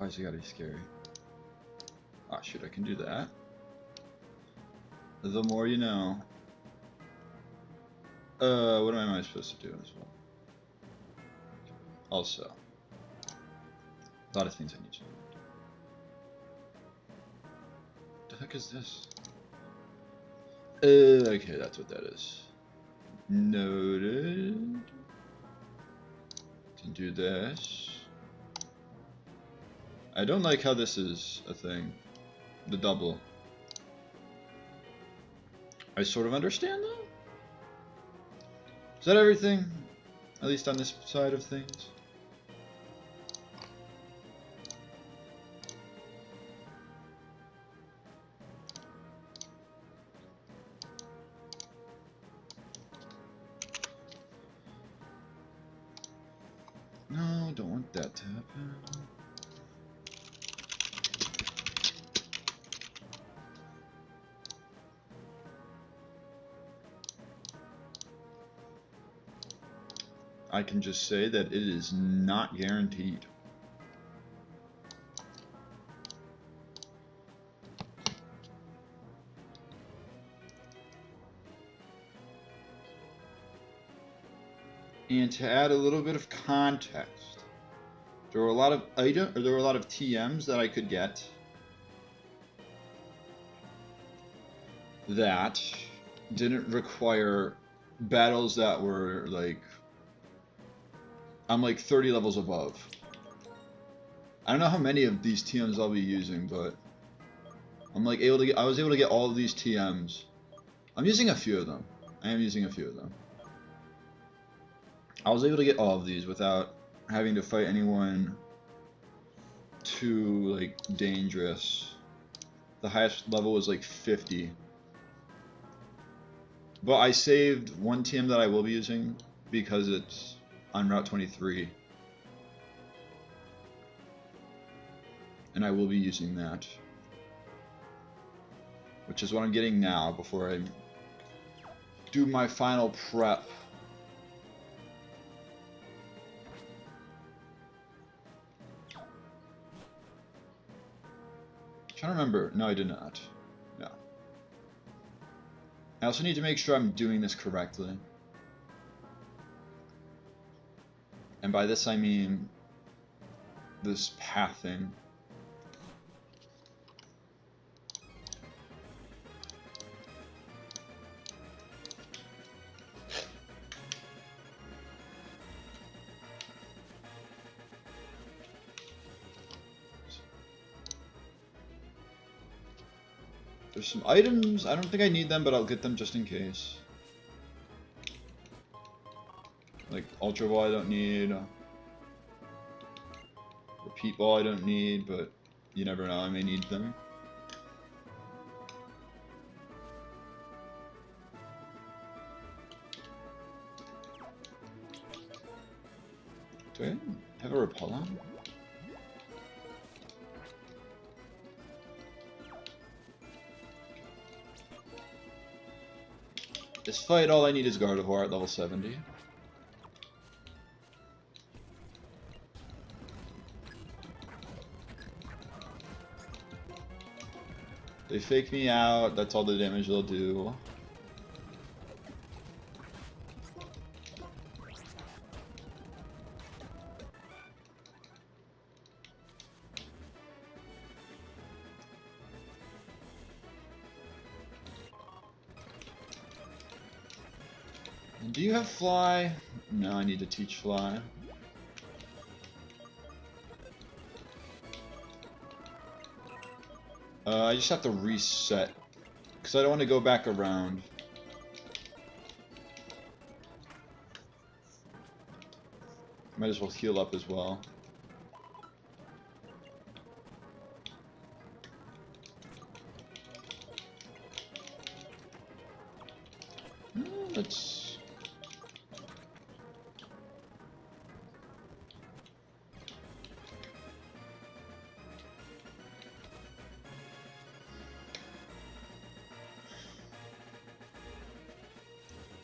Why's it gotta be scary? Ah, shoot, I can do that. The more you know. What am I supposed to do as well? Also, a lot of things I need to do. What the heck is this? Okay, that's what that is. Noted. Can do this. I don't like how this is a thing. The double. I sort of understand though. Is that everything? At least on this side of things? No, don't want that to happen. I can just say that it is not guaranteed. And to add a little bit of context, there were a lot of TMs that I could get that didn't require battles that were like I'm like 30 levels above. I don't know how many of these TMs I'll be using, but I'm like I was able to get all of these TMs. I'm using a few of them. I am using a few of them. I was able to get all of these without having to fight anyone too like dangerous. The highest level was like 50. But I saved one TM that I will be using because it's on Route 23. And I will be using that. Which is what I'm getting now before I do my final prep. I'm trying to remember. No, I did not. No. I also need to make sure I'm doing this correctly. And by this I mean this pathing. There's some items, I don't think I need them, but I'll get them just in case. Like Ultra Ball I don't need. Repeat Ball I don't need, but you never know, I may need them. Do I have a repel on? This fight, all I need is Gardevoir at level 70. They fake me out, that's all the damage they'll do. Do you have Fly? No, I need to teach Fly. I just have to reset, because I don't want to go back around. Might as well heal up as well. Let's...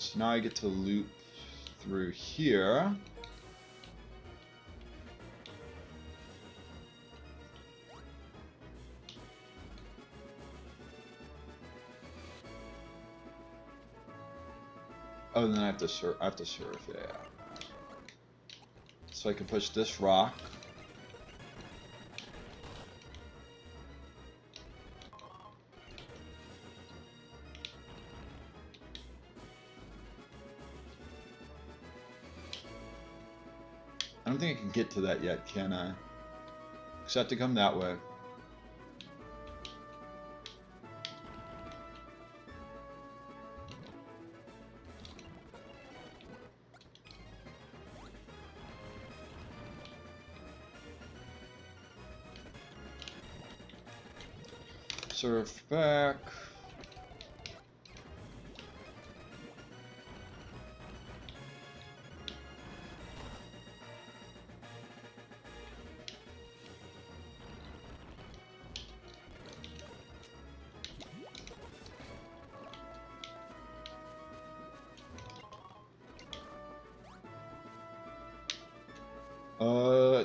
So now I get to loop through here. Oh, and then I have to surf. Yeah. So I can push this rock. I don't think I can get to that yet, can I? Because I have to come that way. Surf back.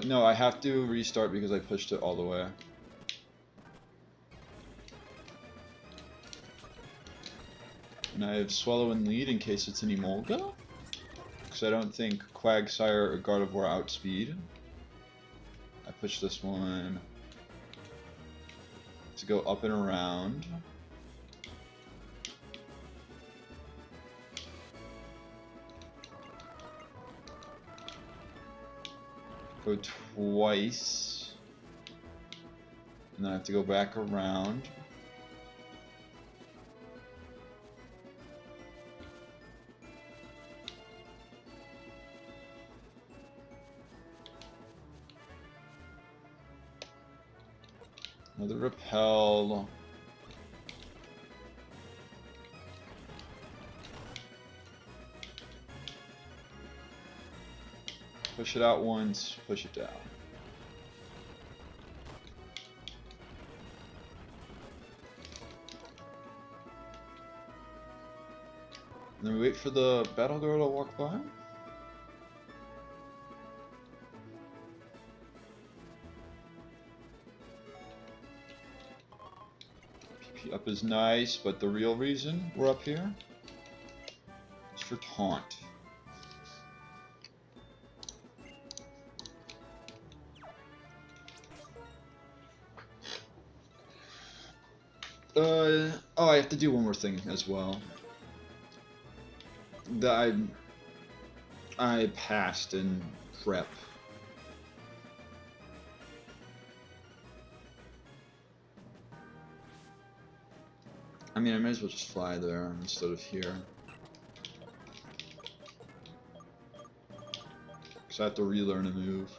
No, I have to restart because I pushed it all the way. And I have Swallow and Lead in case it's an Emolga. Because I don't think Quagsire or Gardevoir outspeed. I push this one to go up and around. Go twice. And then I have to go back around. Another repel. Push it out once, push it down. And then we wait for the battle girl to walk by. PP up is nice, but the real reason we're up here is for taunt. Oh, I have to do one more thing as well. That I passed in prep. I mean, I might as well just fly there instead of here. Because I have to relearn a move.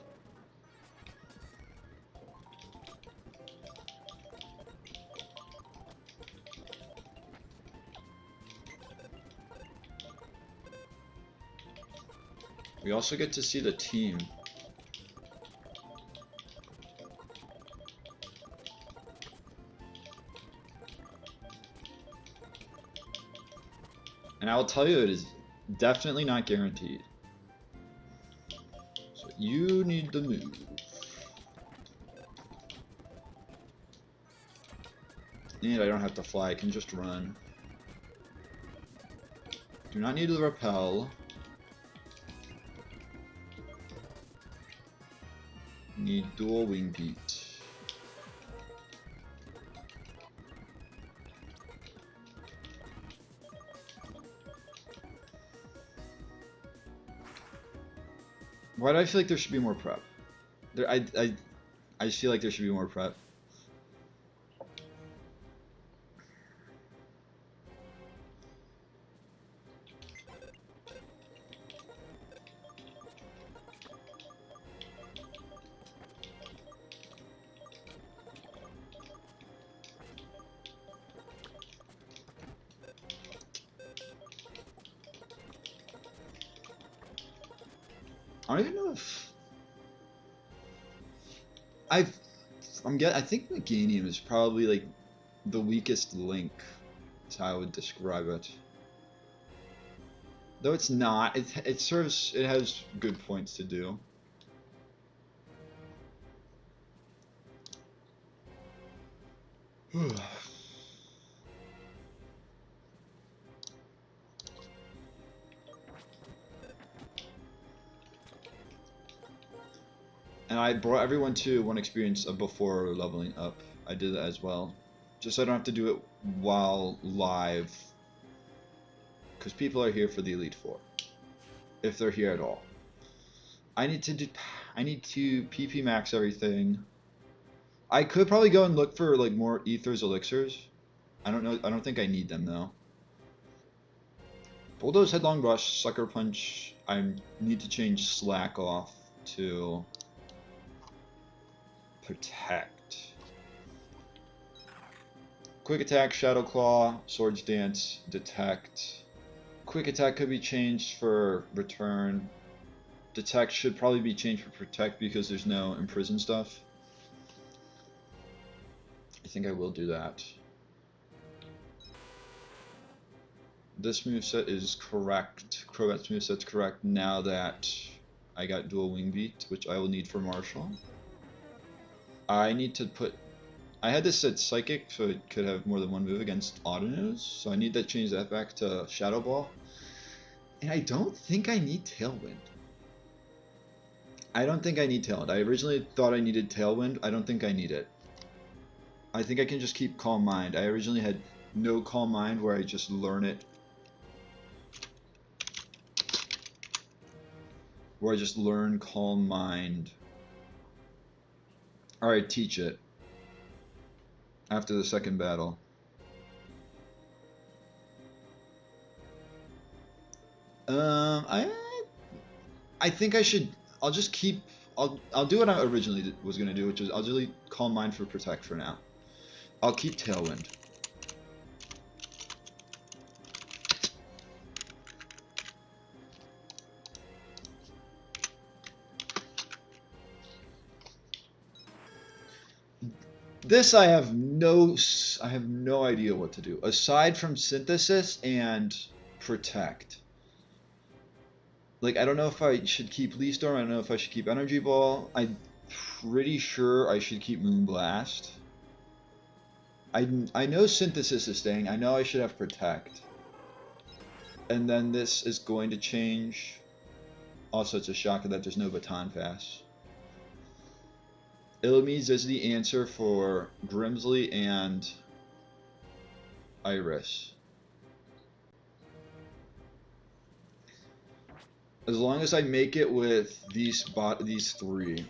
We also get to see the team. And I will tell you, it is definitely not guaranteed. So you need the move. And I don't have to fly, I can just run. Do not need to repel. Need dual wing beat. Why do I feel like there should be more prep? I just feel like there should be more prep. I don't even know if I think Meganium is probably like the weakest link. Is how I would describe it. Though it's not. It has good points to do. And I brought everyone to 1 experience before leveling up. I did that as well. Just so I don't have to do it while live. Because people are here for the Elite Four. If they're here at all. I need to PP max everything. I could probably go and look for like more Ethers Elixirs. I don't know. I don't think I need them though. Bulldoze, Headlong Rush, Sucker Punch. I need to change Slack off to Protect. Quick Attack, Shadow Claw, Swords Dance, Detect. Quick Attack could be changed for Return. Detect should probably be changed for Protect because there's no Imprison stuff. I think I will do that. This moveset is correct. Crobat's moveset's correct now that I got dual wing beat, which I will need for Marshall. I need to put... I had this set Psychic so it could have more than one move against Autonews, so I need to change that back to Shadow Ball. And I don't think I need Tailwind. I don't think I need Tailwind. I originally thought I needed Tailwind. I don't think I need it. I think I can just keep Calm Mind. I originally had no Calm Mind where I just learn it. Where I just learn Calm Mind. Or I teach it. After the second battle. I think I should... I'll just keep... I'll do what I originally was going to do, which is I'll delete Calm Mind for Protect for now. I'll keep Tailwind. This I have no idea what to do aside from Synthesis and Protect. Like, I don't know if I should keep Lee Storm. I don't know if I should keep Energy Ball. I'm pretty sure I should keep Moonblast. I know Synthesis is staying. I know I should have Protect. And then this is going to change. Also, it's a shocker that there's no Baton Pass. Illumise is the answer for Grimsley and Iris. As long as I make it with these three,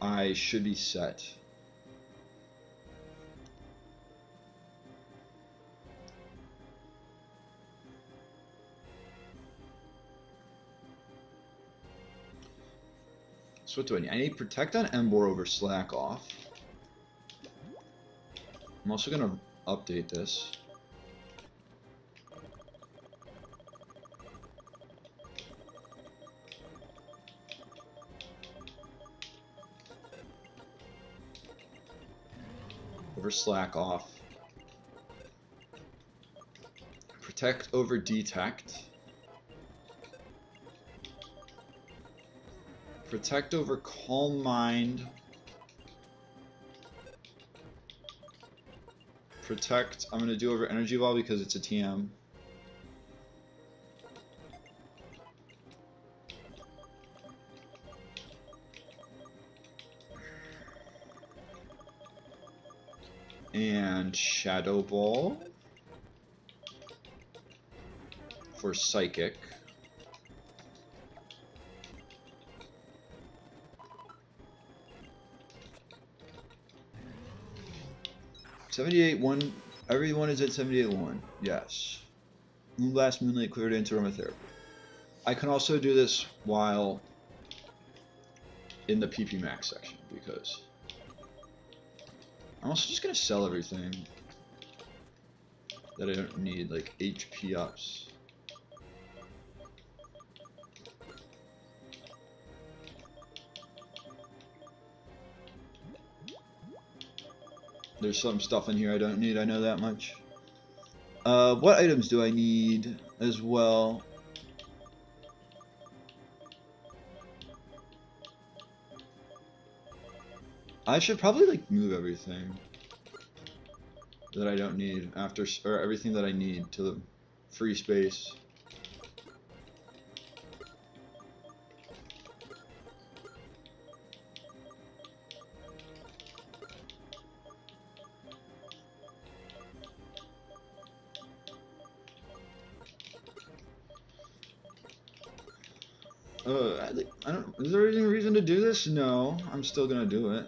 I should be set. So what do I need? I need Protect on Embor over Slack off. I'm also going to update this. Over Slack off. Protect over Detect. Protect over Calm Mind. Protect, I'm going to do over Energy Ball because it's a TM. And Shadow Ball for Psychic. Everyone is at 78-1. Yes. Moonblast, Moonlight, cleared into Aromatherapy. I can also do this while in the PP Max section because I'm also just gonna sell everything that I don't need, like HP ups. There's some stuff in here I don't need, I know that much. What items do I need as well? I should probably like move everything that I don't need after, or everything that I need to the free space. I don't. Is there any reason to do this? No, I'm still gonna do it.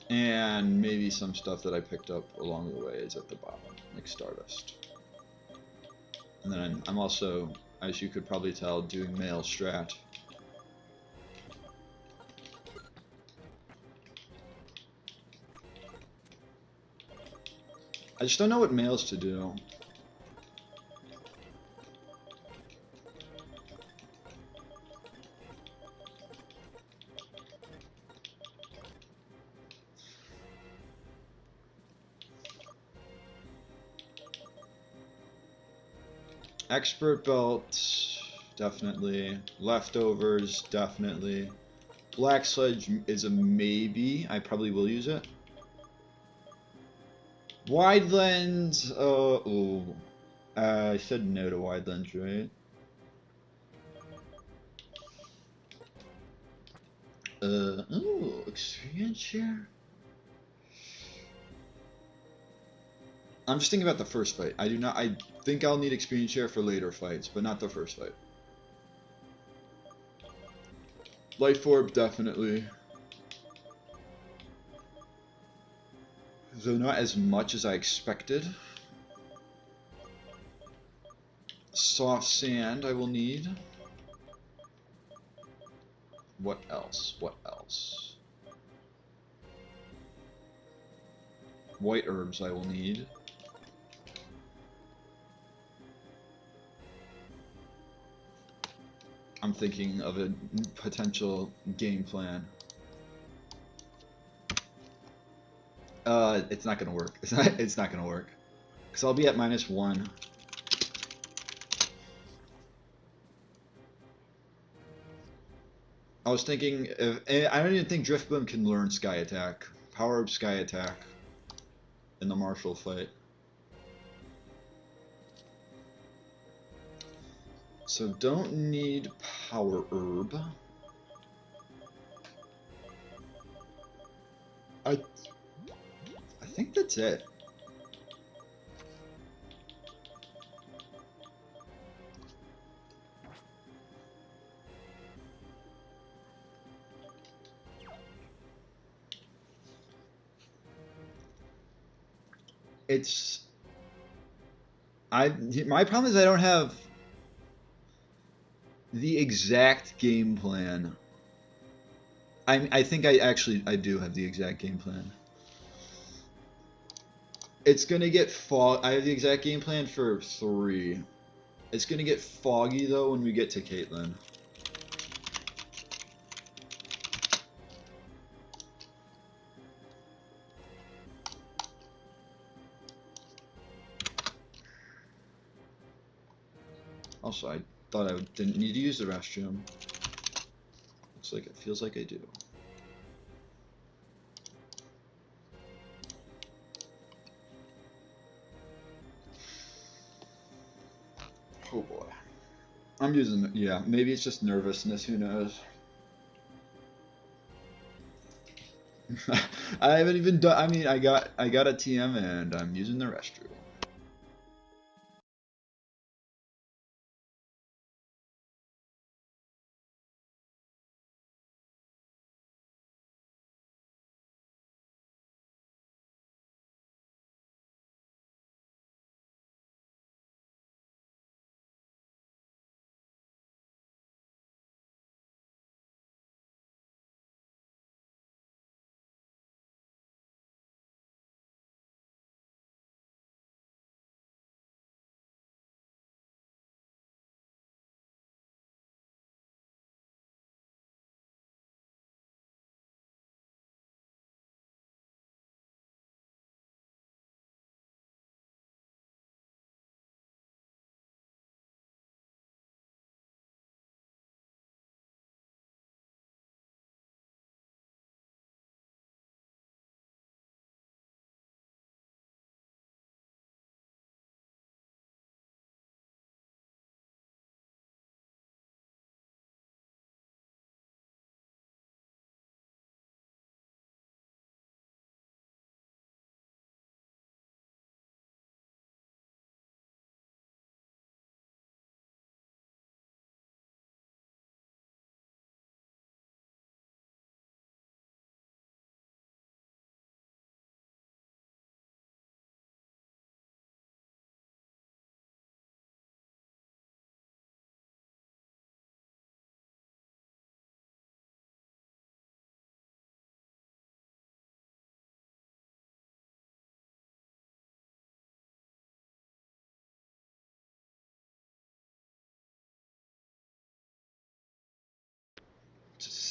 And maybe some stuff that I picked up along the way is at the bottom, like Stardust. And then I'm also, as you could probably tell, doing mail strat. I just don't know what mails to do. Expert belt, definitely. Leftovers, definitely. Black Sledge is a maybe. I probably will use it. Wide lens, ooh. I said no to wide lens, right? Ooh, experience share? I'm just thinking about the first fight. I think I'll need experience share for later fights, but not the first fight. Life Orb, definitely. Though not as much as I expected. Soft Sand I will need. What else? What else? White Herbs I will need. I'm thinking of a potential game plan. It's not gonna work. It's not gonna work. Cause I'll be at -1. I was thinking I don't even think Driftbloom can learn Sky Attack. Power up Sky Attack in the Marshall fight. So don't need Power Herb. I think that's it. It's my problem is I don't have the exact game plan. I think I do have the exact game plan. It's gonna get I have the exact game plan for 3. It's gonna get foggy though when we get to Caitlyn. Also, I thought I didn't need to use the restroom. Looks like it feels like I do. Oh boy. I'm using, yeah, maybe it's just nervousness, who knows. I haven't even done, I mean, I got a TM and I'm using the restroom.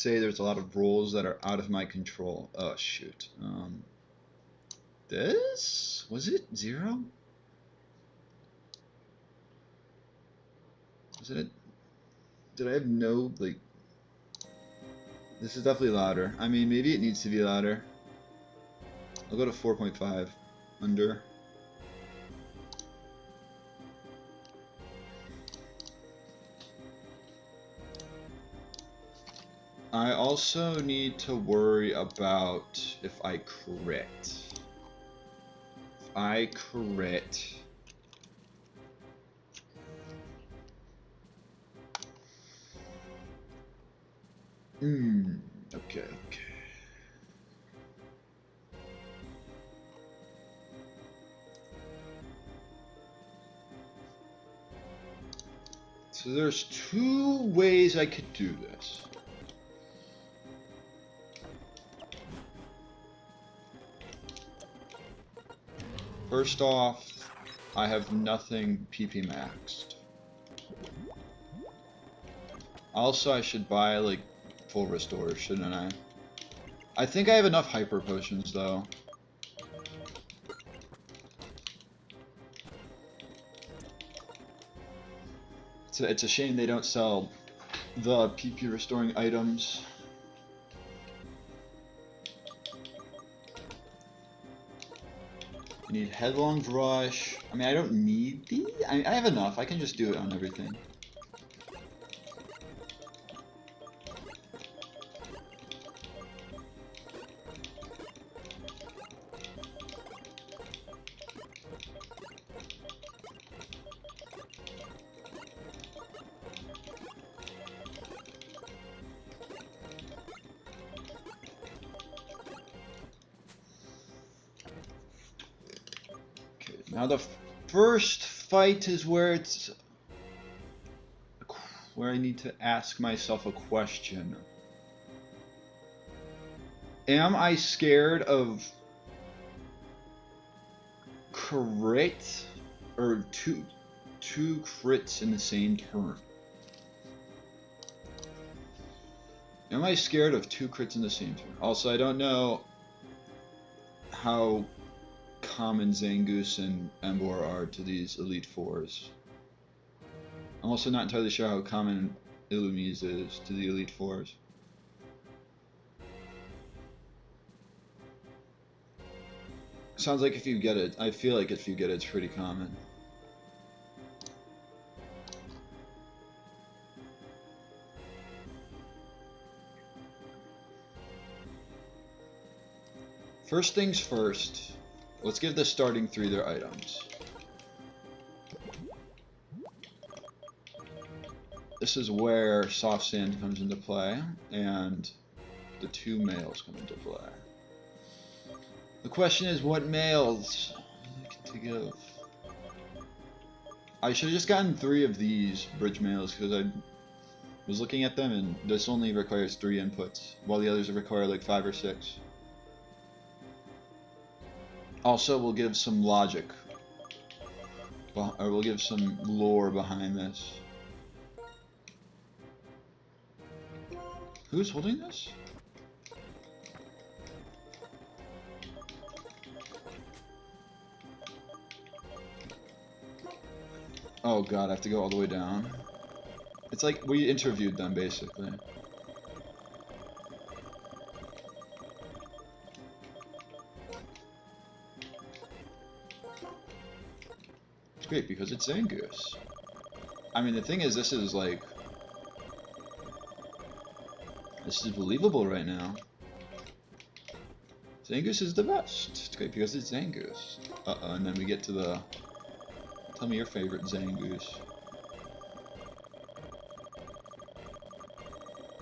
say there's a lot of roles that are out of my control. Oh shoot. This? Was it 0? Was it? Did I have no, like... This is definitely louder. I mean, maybe it needs to be louder. I'll go to 4.5. Under. I also need to worry about if I crit. If I crit... Okay. So there's 2 ways I could do this. First off, I have nothing PP maxed. Also, I should buy, like, full restore, shouldn't I? I think I have enough hyper potions, though. It's a shame they don't sell the PP restoring items. I need Headlong Rush. I mean, I don't need these. I have enough. I can just do it on everything. Now the first fight is where I need to ask myself a question. Am I scared of crit or two crits in the same turn? Am I scared of 2 crits in the same turn? Also, I don't know how common Zangoose and Embor are to these Elite Fours. I'm also not entirely sure how common Illumise is to the Elite Fours. Sounds like if you get it, I feel like if you get it, it's pretty common. First things first, let's give the starting 3 their items. This is where Soft Sand comes into play, and the 2 males come into play. The question is, what males to give? I should have just gotten 3 of these bridge males, because I was looking at them, and this only requires 3 inputs, while the others require like 5 or 6. Also, we'll give some logic, or we'll give some lore behind this. Who's holding this? Oh god, I have to go all the way down. It's like we interviewed them, basically. It's great because it's Zangoose. I mean, the thing is, this is like... This is believable right now. Zangoose is the best. It's great because it's Zangoose. Uh-oh, and then we get to the... Tell me your favorite Zangoose.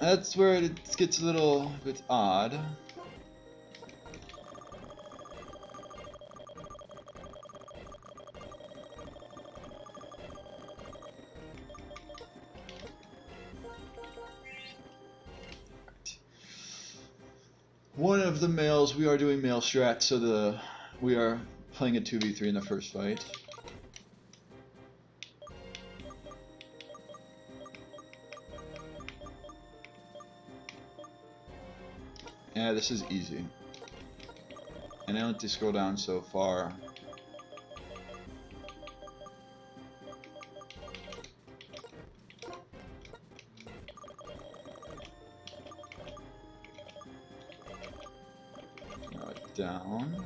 That's where it gets a little bit odd. One of the males, we are doing male strat, so we are playing a 2v3 in the first fight. Yeah, this is easy. And I don't have to scroll down so far. Down.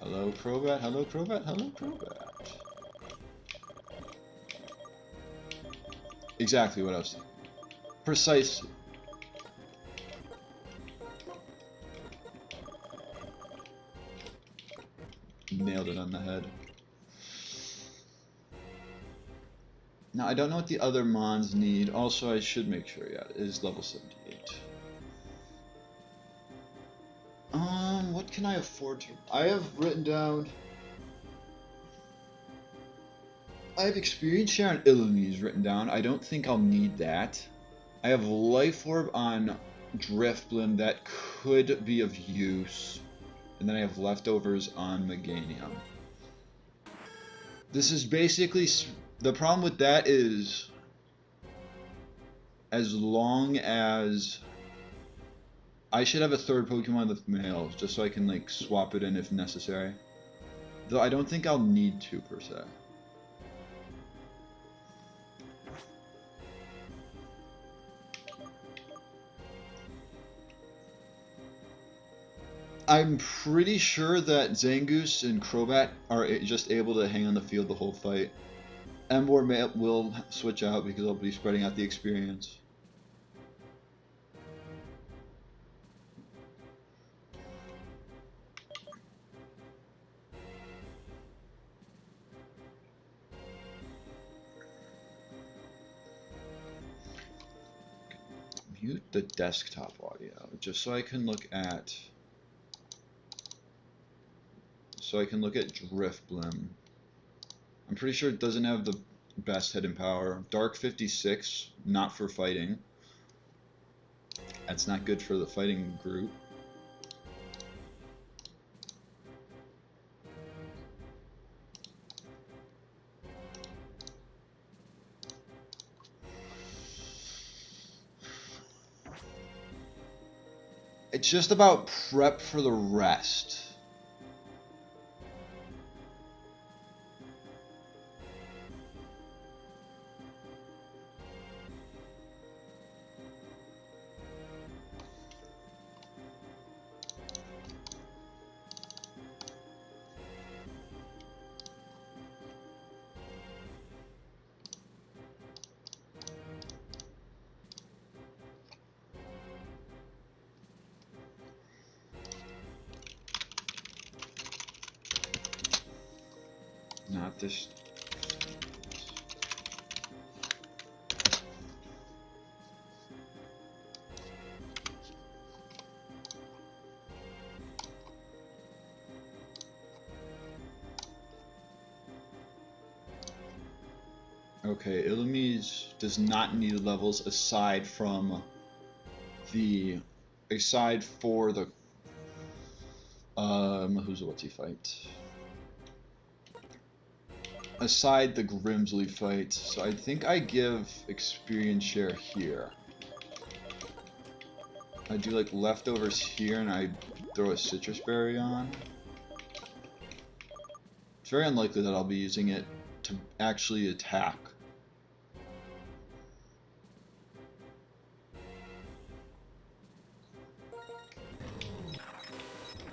Hello, Crobat. Hello, Crobat. Hello, Crobat. Exactly what I was thinking. Precisely. Nailed it on the head. Now, I don't know what the other Mons need. Also, I should make sure, yeah, it is level 78. What can I afford to... I have written down... I have Experience Share on Illumise written down. I don't think I'll need that. I have Life Orb on Drifblim that could be of use. And then I have leftovers on Meganium. This is basically... The problem with that is... As long as... I should have a third Pokemon with males, just so I can, like, swap it in if necessary. Though I don't think I'll need to, per se. I'm pretty sure that Zangoose and Crobat are just able to hang on the field the whole fight. Emboar will switch out because I'll be spreading out the experience. Mute the desktop audio just so I can look at Drifblim. I'm pretty sure it doesn't have the best hidden power. Dark 56, not for fighting. That's not good for the fighting group. It's just about prep for the rest. Not this. Okay, Illumise does not need levels aside for the what's he fight? Aside the Grimsley fight, so I think I give Experience Share here. I do like leftovers here and I throw a Citrus Berry on. It's very unlikely that I'll be using it to actually attack.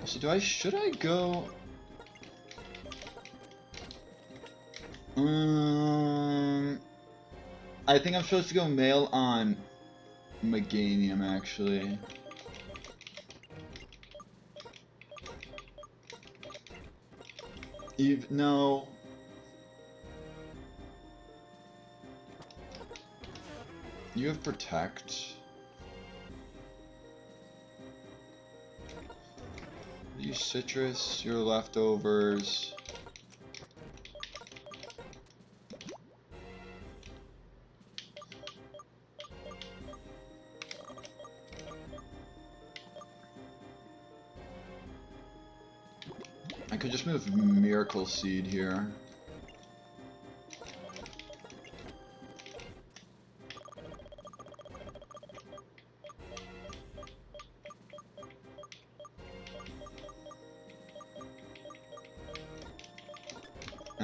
Also, should I go? I think I'm supposed to go male on Meganium, actually. No. You have Protect. Use Citrus, your leftovers. I could just move Miracle Seed here.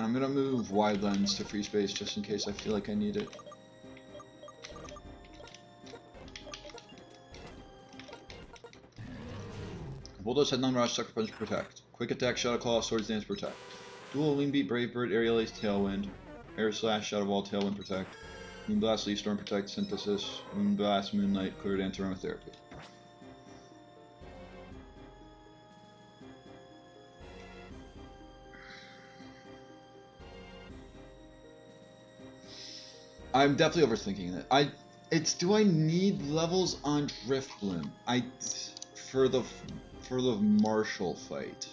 And I'm gonna move wide lens to free space just in case I feel like I need it. Bulldoze, Headlong Rush, Sucker Punch, Protect. Quick Attack, Shadow Claw, Swords Dance, Protect. Dual Wing Beat, Brave Bird, Aerial Ace, Tailwind. Air Slash, Shadow Ball, Tailwind, Protect. Moonblast, Leaf Storm, Protect, Synthesis. Moonblast, Moonlight, Clear Dance, Aromatherapy. I'm definitely overthinking it. Do I need levels on Driftbloom? For the Marshall fight.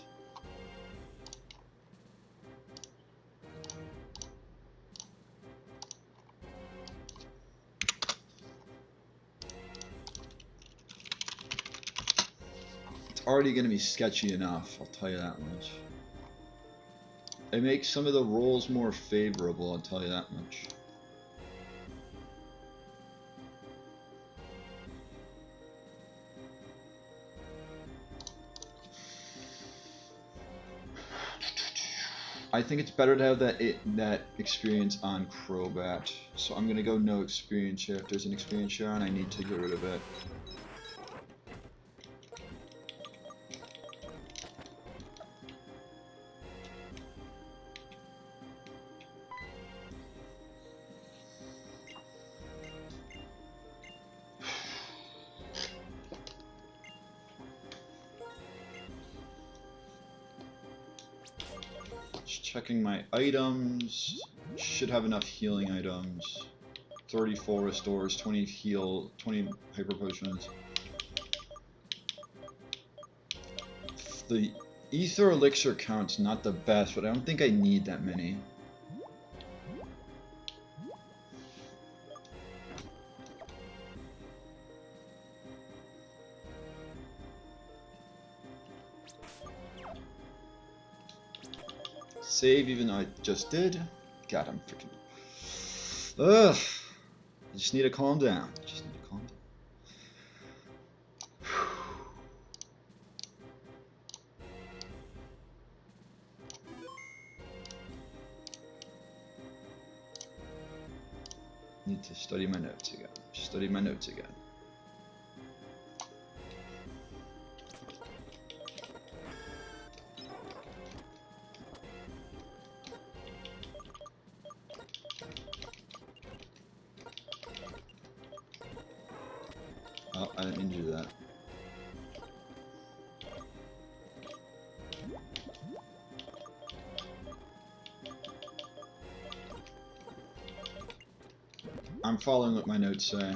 It's already going to be sketchy enough, I'll tell you that much. It makes some of the rolls more favorable, I'll tell you that much. I think it's better to have that experience on Crobat, so I'm gonna go no experience share. If there's an experience share on, I need to get rid of it. Checking my items. Should have enough healing items. 34 restores, 20 heal, 20 hyper potions. The ether elixir count's not the best, but I don't think I need that many. Save, even though I just did. God, I'm freaking. Ugh. I just need to calm down. Need to study my notes again. Oh, I didn't mean to do that. I'm following what my notes say.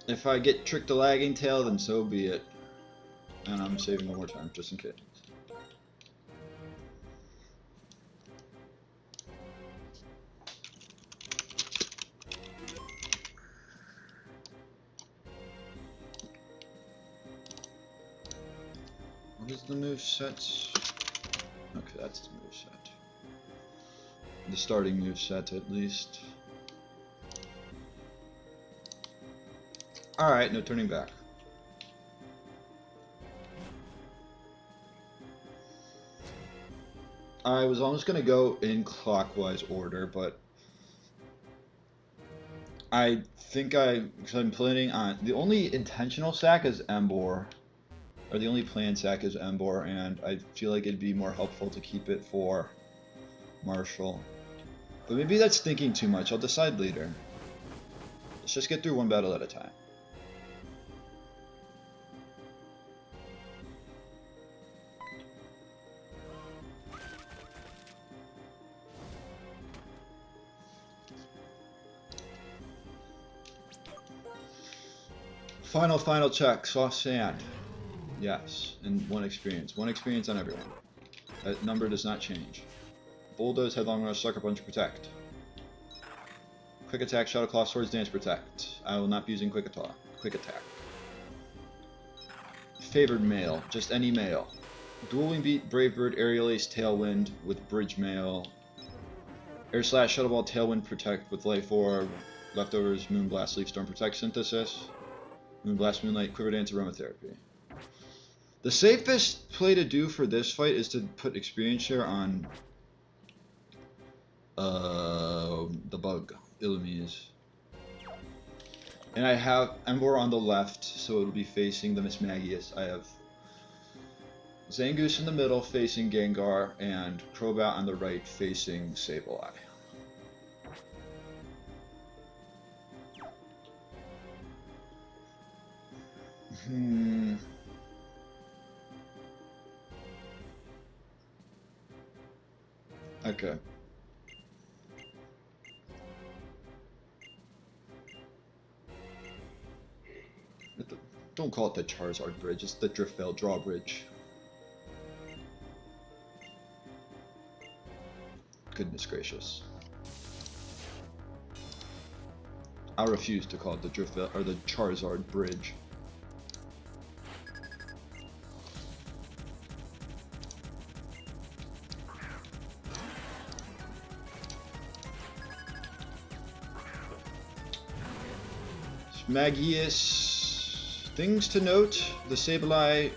If I get tricked to lagging tail, then so be it. And I'm saving one more time, just in case. What is the moveset? Okay, that's the moveset. The starting moveset, at least. Alright, no turning back. I was almost going to go in clockwise order, but I think because I'm planning on, the only intentional sack is Embor, or the only planned sack is Embor, and I feel like it'd be more helpful to keep it for Marshall. But maybe that's thinking too much, I'll decide later. Let's just get through one battle at a time. Final check. Soft sand. Yes. And one experience. One experience on everyone. That number does not change. Bulldoze, Headlong Rush, Sucker Punch, Protect. Quick Attack, Shadow Claw, Swords Dance, Protect. I will not be using Quick Attack. Favored Mail. Just any mail. Dual Wing Beat, Brave Bird, Aerial Ace, Tailwind with Bridge Mail. Air Slash, Shadow Ball, Tailwind, Protect with Life Orb, Leftovers, Moonblast, Leaf Storm, Protect, Synthesis, Moonblast, Moonlight, Quiver Dance, Aromatherapy. The safest play to do for this fight is to put Experience Share on the bug, Illumise. And I have Ember on the left, so it'll be facing the Mismagius. I have Zangoose in the middle facing Gengar, and Crobat on the right facing Sableye. Okay. Don't call it the Charizard Bridge, it's the Driftveil Drawbridge. Goodness gracious. I refuse to call it the Driftveil or the Charizard Bridge. Magius. Things to note, the Sableye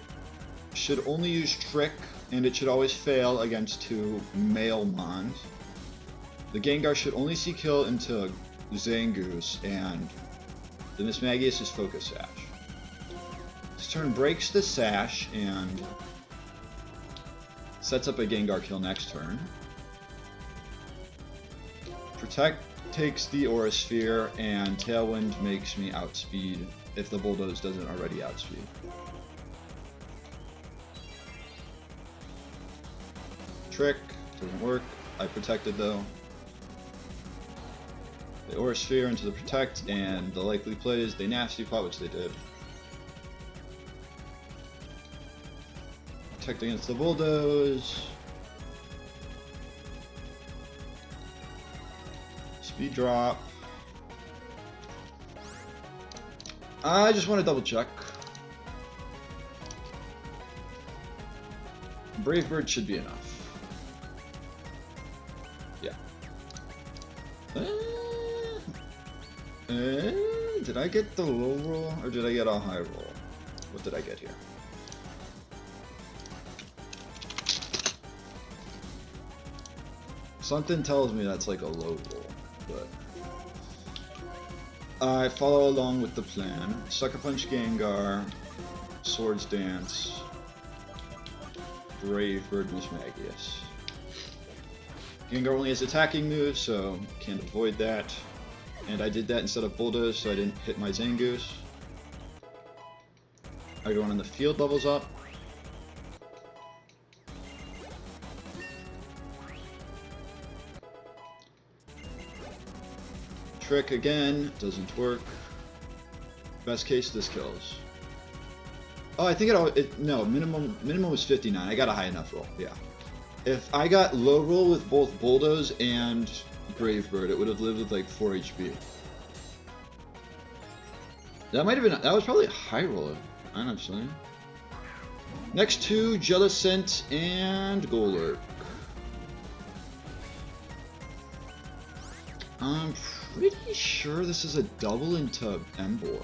should only use Trick, and it should always fail against 2 male Mons. The Gengar should only see kill into Zangoose, and the Mismagius is Focus Sash. This turn breaks the Sash and sets up a Gengar kill next turn. Protect takes the Aura Sphere, and Tailwind makes me outspeed if the Bulldoze doesn't already outspeed. Trick doesn't work. I protected though. The Aura Sphere into the Protect, and the likely play is they Nasty Plot, which they did. Protect against the Bulldoze. Speed drop. I just want to double check. Brave Bird should be enough. Yeah. Did I get the low roll or did I get a high roll? What did I get here? Something tells me that's like a low roll. But I follow along with the plan. Sucker Punch Gengar, Swords Dance, Brave Bird, Mismagius. Gengar only has attacking moves, so can't avoid that. And I did that instead of Bulldoze, so I didn't hit my Zangoose. Everyone in the field levels up. Trick again, doesn't work. Best case, this kills. Oh, I think no, minimum was 59. I got a high enough roll, yeah. If I got low roll with both Bulldoze and Brave Bird, it would have lived with like 4 HP. That might have been, that was probably a high roll, honestly. Next two, Jellicent and Golurk. I'm pretty sure this is a double into Ember.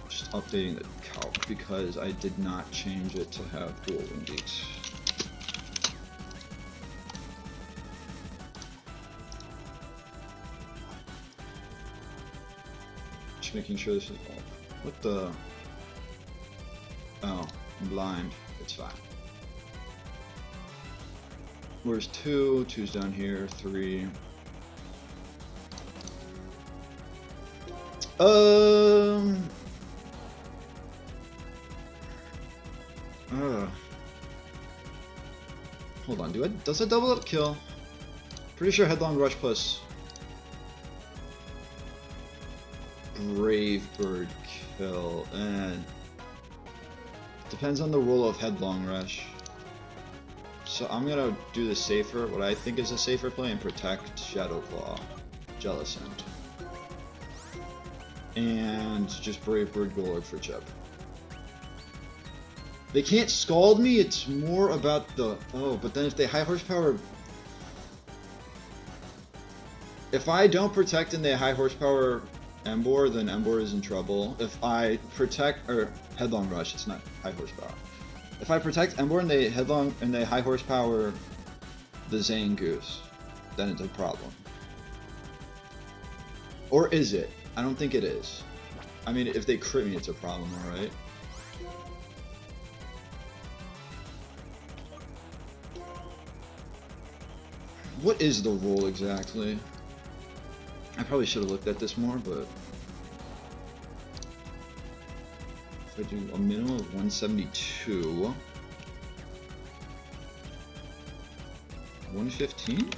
Just updating the calc because I did not change it to have dual wing beats. Just making sure this is all. What the? Oh, I'm blind. It's fine. Where's 2? 2's down here. 3. Hold on. Does it double up kill? Pretty sure Headlong Rush plus Brave Bird kill, and depends on the roll of Headlong Rush. So I'm gonna do the safer, what I think is a safer play, and protect Shadow Claw, Jellicent. And just Brave Bird Golurk for chip. They can't scald me, it's more about the... Oh, but then if they high horsepower... If I don't protect and they high horsepower Emboar, then Emboar is in trouble. If I protect... Or Headlong Rush, it's not high horsepower. If I protect Emboar and they high horsepower the Zangoose, then it's a problem. Or is it? I don't think it is. I mean, if they crit me, it's a problem, alright? What is the rule exactly? I probably should have looked at this more, but... If I do a minimum of 172... 115?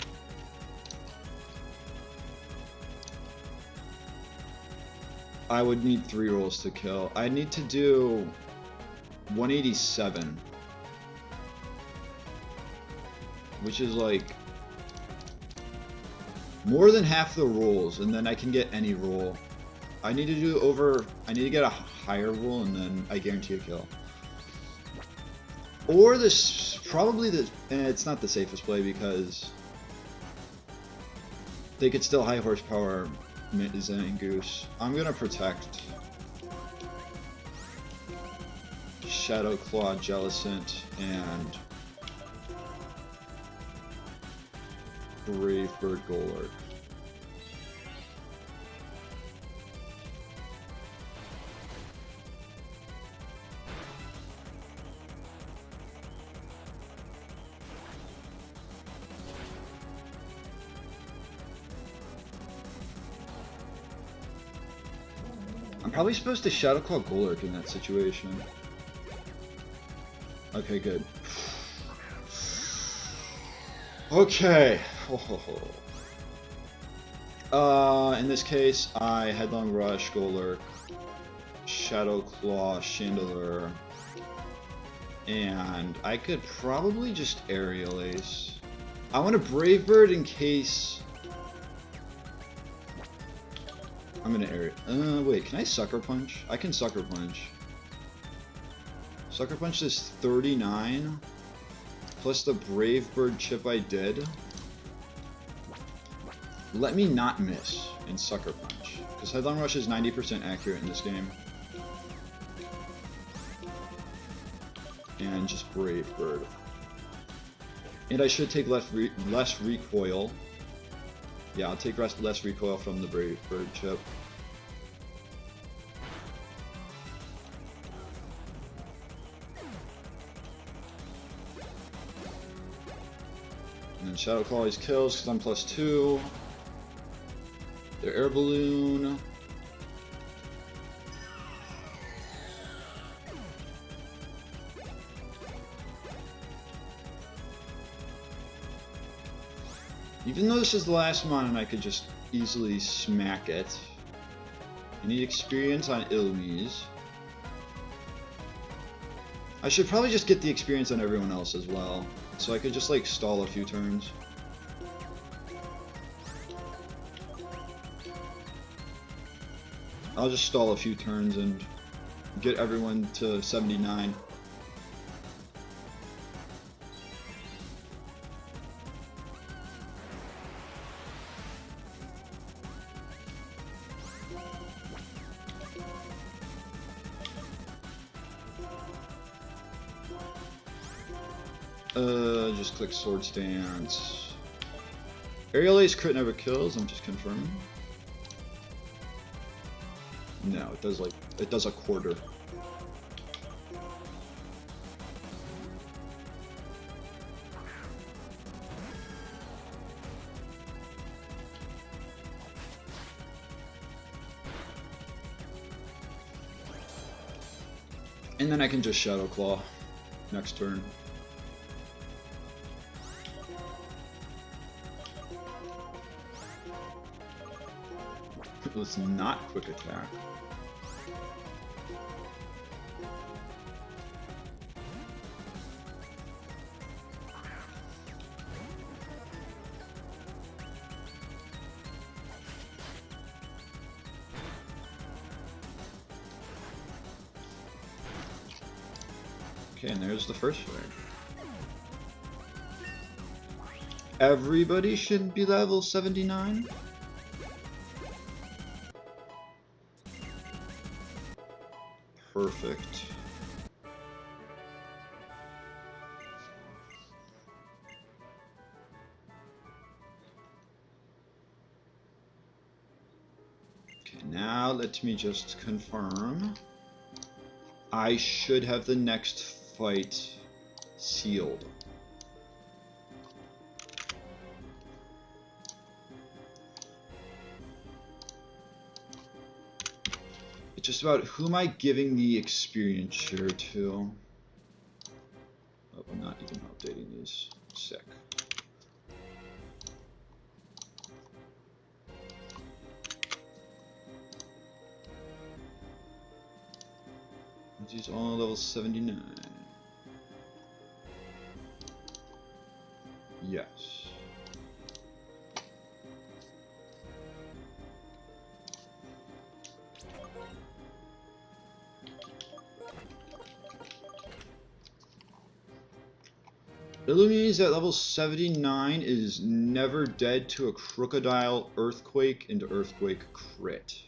I would need 3 rolls to kill. I need to do 187. Which is like more than half the rolls, and then I can get any roll. I need to get a higher roll, and then I guarantee a kill. Or this, probably the, it's not the safest play because they could still high horsepower Zangoose. I'm gonna protect Shadow Claw, Jellicent, and Brave Bird Golurk. I'm probably supposed to Shadow Claw Golurk in that situation. Okay, good. Okay. In this case, I Headlong Rush, Golurk, Shadow Claw, Chandelure, and I could probably just Aerial Ace. I want a Brave Bird in case... I'm gonna Aerial... wait, can I Sucker Punch? I can Sucker Punch. Sucker Punch is 39, plus the Brave Bird chip I did. Let me not miss in Sucker Punch, because Headlong Rush is 90% accurate in this game. And just Brave Bird. And I should take less recoil. Yeah, I'll take less recoil from the Brave Bird chip. And then Shadow Claw always kills because I'm +2. Their Air Balloon. Even though this is the last mon and I could just easily smack it. I need experience on Illumise. I should probably just get the experience on everyone else as well. So I could just like stall a few turns. I'll just stall a few turns and get everyone to 79. Just click Sword Stance. Aerial Ace crit never kills, I'm just confirming. No, it does a quarter. And then I can just Shadow Claw next turn. Let's not quick attack. Okay, and there's the first fight. Everybody should be level 79. Perfect. Okay, now let me just confirm. I should have the next fight sealed. It's just about who am I giving the experience share to? Oh, I'm not even updating these. Sick. These all level 79. Yes. Illuminates at level 79 is never dead to a crocodile, earthquake, and earthquake crit.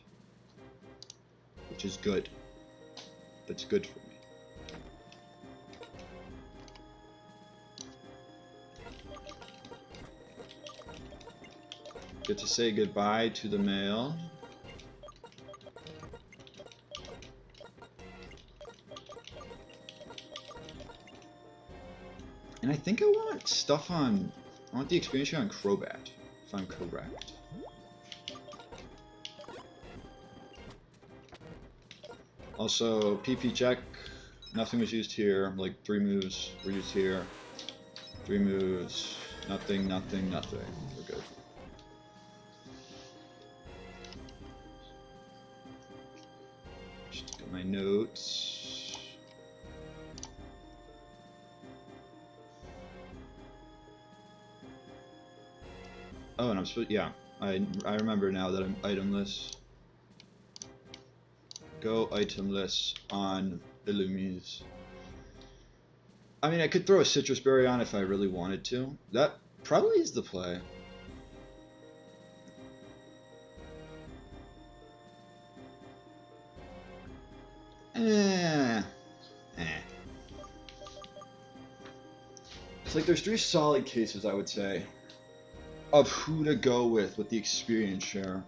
Which is good. That's good for me. Get to say goodbye to the male. And I think I want stuff on... I want the experience here on Crobat, if I'm correct. Also, PP check. Nothing was used here. Like 3 moves were used here. 3 moves. Nothing, nothing, nothing. We're good. Just get my notes. Oh, and I'm supposed... Yeah. I remember now that I'm itemless. Go itemless on Illumise. I mean, I could throw a citrus berry on if I really wanted to. That probably is the play. It's like there's 3 solid cases, I would say, of who to go with the experience share.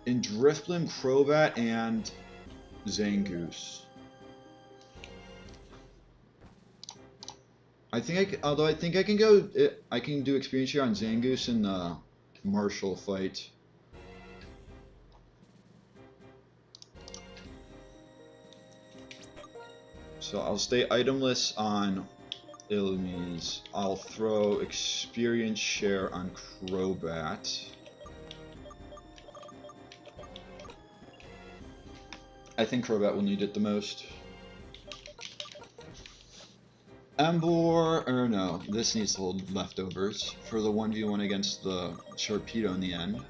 In Drifblim, Crobat, and Zangoose. I think although I think I can go, I can do experience share on Zangoose in the Marshall fight. So I'll stay itemless on Illumise. I'll throw experience share on Crobat. I think Crobat will need it the most. Embor, or no, this needs to hold leftovers for the 1v1 against the Sharpedo in the end.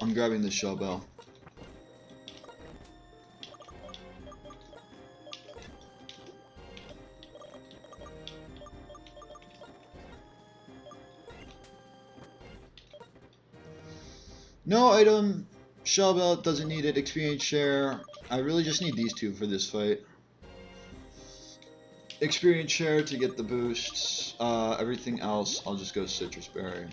I'm grabbing the Shell Bell. No item, Shell Bell doesn't need it, experience share. I really just need these 2 for this fight. Experience share to get the boosts. Everything else, I'll just go Citrus Berry.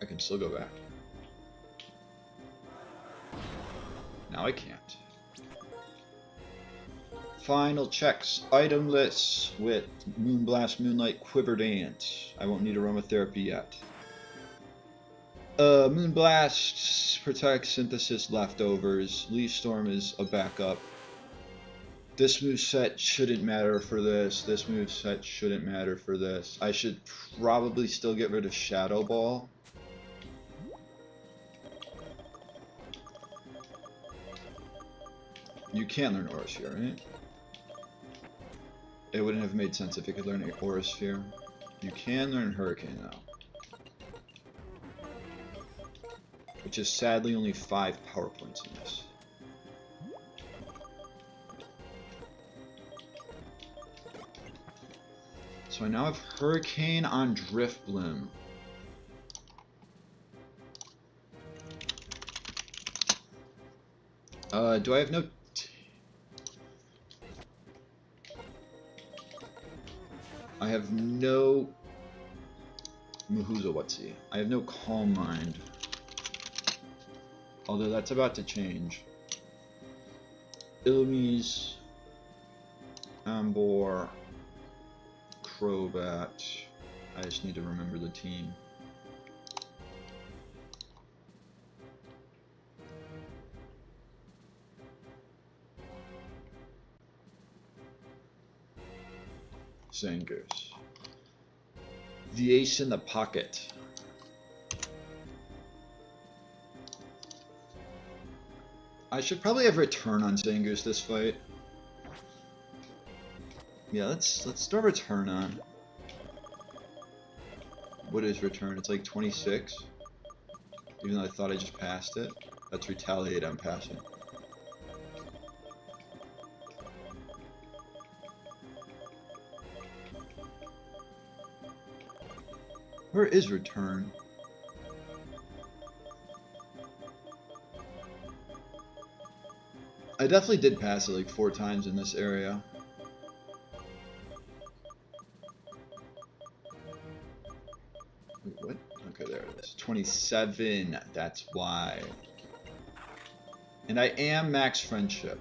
I can still go back. Now I can't. Final checks. Item lists with Moonblast, Moonlight, Quiver Dance. I won't need Aromatherapy yet. Moonblast protects synthesis leftovers. Leaf Storm is a backup. This moveset shouldn't matter for this. This moveset shouldn't matter for this. I should probably still get rid of Shadow Ball. You can't learn Aura Sphere, right? It wouldn't have made sense if you could learn Aura Sphere. You can learn Hurricane now. Which is sadly only 5 power points in this. So I now have Hurricane on Driftblim. Do I have no... I have no... Muhuzawatsi. I have no Calm Mind. Although that's about to change. Illumise, Ambor, Crobat. I just need to remember the team. Zangoose. The ace in the pocket. I should probably have return on Zangoose this fight. Yeah, let's throw return on. What is return? It's like 26. Even though I thought I just passed it. That's retaliate, I'm passing. Where is return? I definitely did pass it like 4 times in this area. Wait, what? Okay, there it is. 27. That's why. And I am max friendship.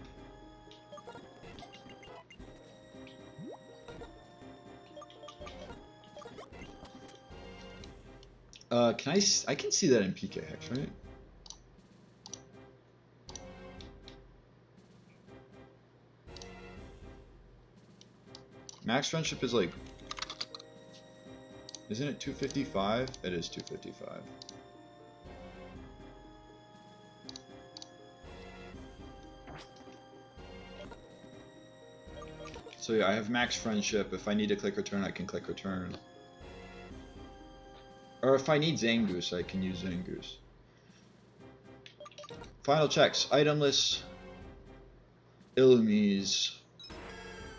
I can see that in PK Hex, right? Max friendship is like, isn't it 255? It is 255. So yeah, I have max friendship. If I need to click return, I can click return. Or if I need Zangoose, I can use Zangoose. Final checks. Itemless. Illumise.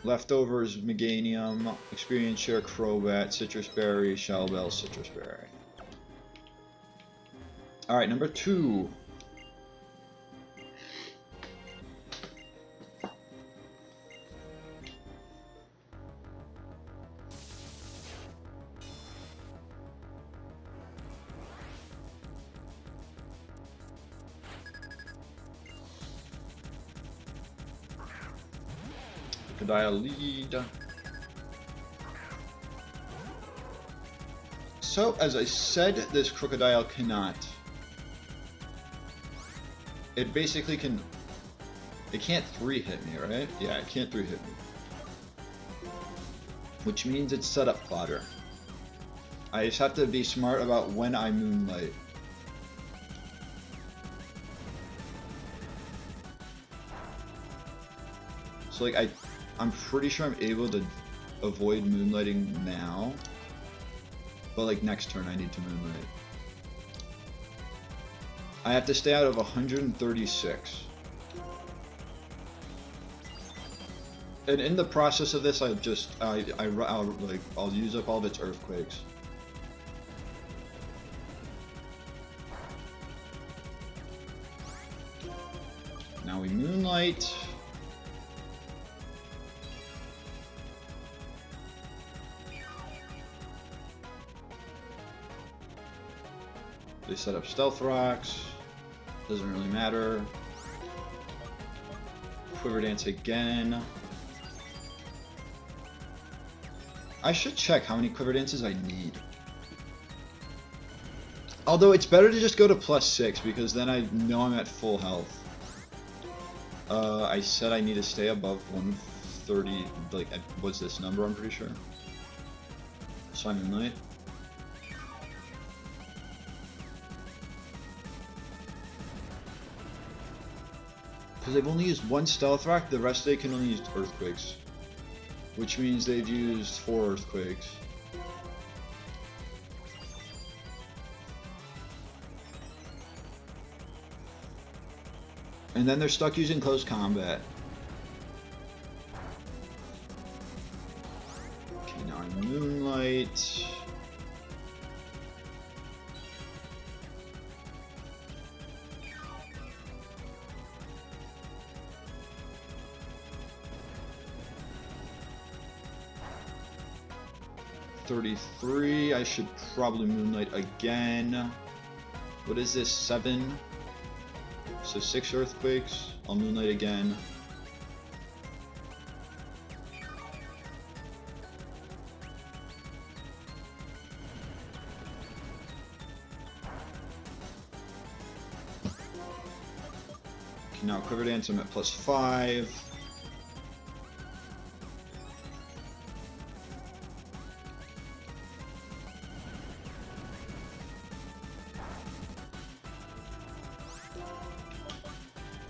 Leftovers, Meganium, Experience Share, Crobat, Citrus Berry, Shellbell, Citrus Berry. Alright, number 2. Crocodile lead. So, as I said, this Crocodile cannot. It basically can... It can't 3-hit me, right? Yeah, it can't 3-hit me. Which means it's setup fodder. I just have to be smart about when I Moonlight. So, like, I'm pretty sure I'm able to avoid moonlighting now, but like next turn I need to moonlight. I have to stay out of 136. And in the process of this, I'll use up all of its earthquakes. Now we moonlight. They set up Stealth Rocks. Doesn't really matter. Quiver Dance again. I should check how many Quiver Dances I need. Although it's better to just go to +6 because then I know I'm at full health. I said I need to stay above 130, like, what's this number, I'm pretty sure. Simon Knight. Because they've only used one Stealth Rock, the rest they can only use Earthquakes. Which means they've used 4 Earthquakes. And then they're stuck using Close Combat. Okay, now I'm Moonlight. $33. I should probably Moonlight again. What is this? 7? So 6 Earthquakes. I'll Moonlight again. Okay, now Quiver Dance, I'm at +5.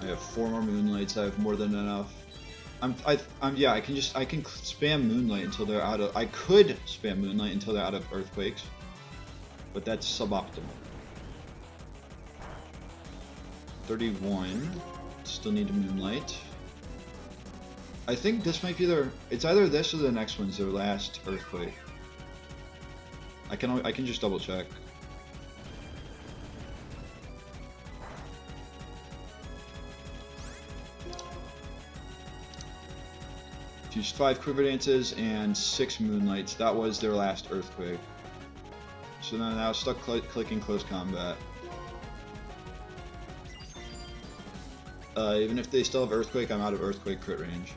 I have 4 more Moonlights. I have more than enough. Yeah. I can spam Moonlight until they're out of. I could spam Moonlight until they're out of Earthquakes, but that's suboptimal. 31. Still need a Moonlight. I think this might be their. It's either this or the next one's their last Earthquake. I can just double check. Used 5 Quiver Dances and 6 Moonlights. That was their last Earthquake. So now stuck clicking Close Combat. Even if they still have Earthquake, I'm out of Earthquake crit range.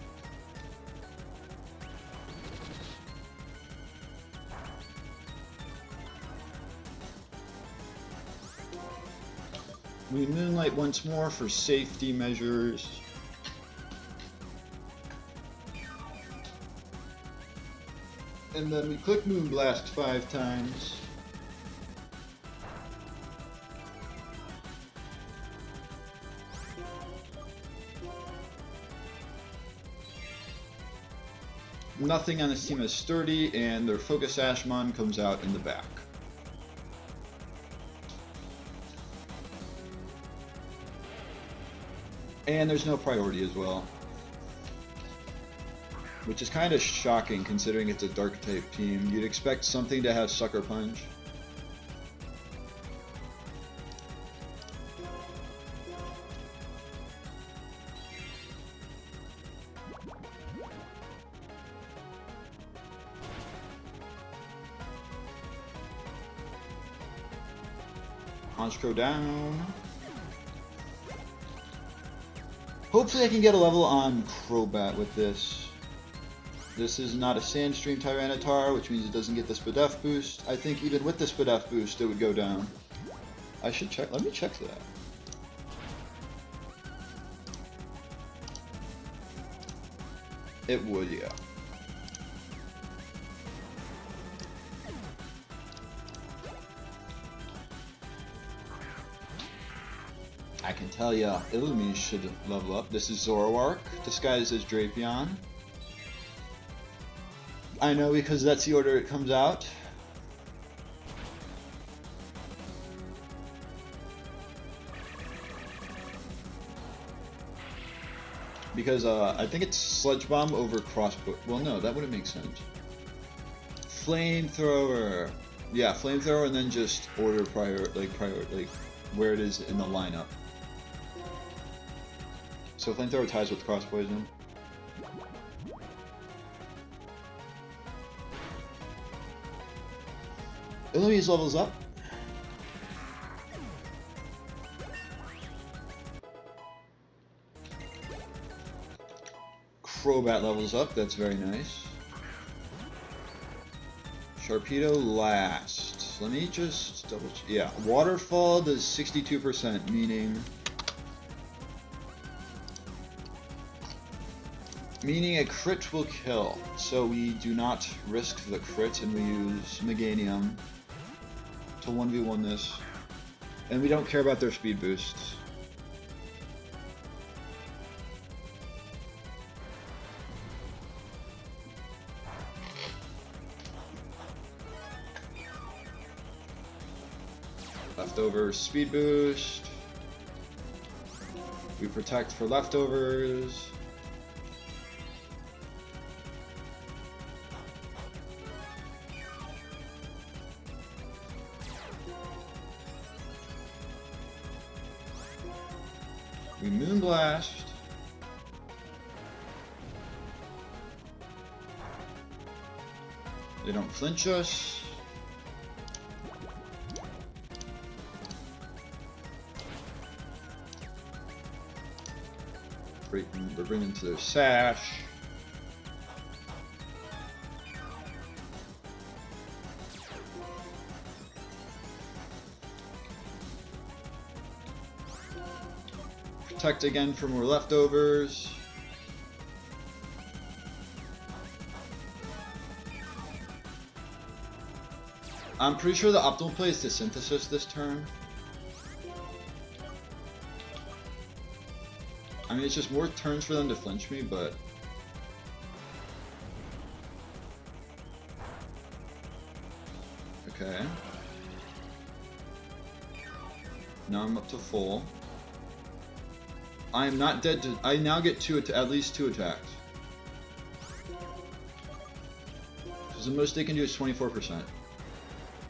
We Moonlight once more for safety measures. And then we click Moonblast 5 times. Nothing on this team is sturdy, and their Focus Ashmon comes out in the back. And there's no priority as well. Which is kind of shocking considering it's a dark type team. You'd expect something to have Sucker Punch. Honchkrow down. Hopefully I can get a level on Crobat with this. This is not a Sandstream Tyranitar, which means it doesn't get the Spadef boost. I think even with the Spadef boost, it would go down. I should check. Let me check that. It would, yeah. I can tell ya, Illumi should level up. This is Zoroark, disguised as Drapion. I know because that's the order it comes out. Because I think it's Sludge Bomb over Crossbow. Well, no, that wouldn't make sense. Flamethrower. Yeah, Flamethrower, and then just order prior where it is in the lineup. So Flamethrower ties with Cross Poison. Illumi's levels up. Crobat levels up, that's very nice. Sharpedo last. let me just double check. Yeah, waterfall does 62%, meaning a crit will kill. So we do not risk the crit, and we use Meganium to 1v1 this. And we don't care about their speed boosts. Leftover speed boost. We protect for leftovers. We Moonblast. They don't flinch us. We're bringing to their sash. Protect again for more leftovers. I'm pretty sure the optimal play is to synthesis this turn. I mean, it's just more turns for them to flinch me, but... Okay. Now I'm up to full. I am not dead to... I now get at least 2 attacks. Because the most they can do is 24%.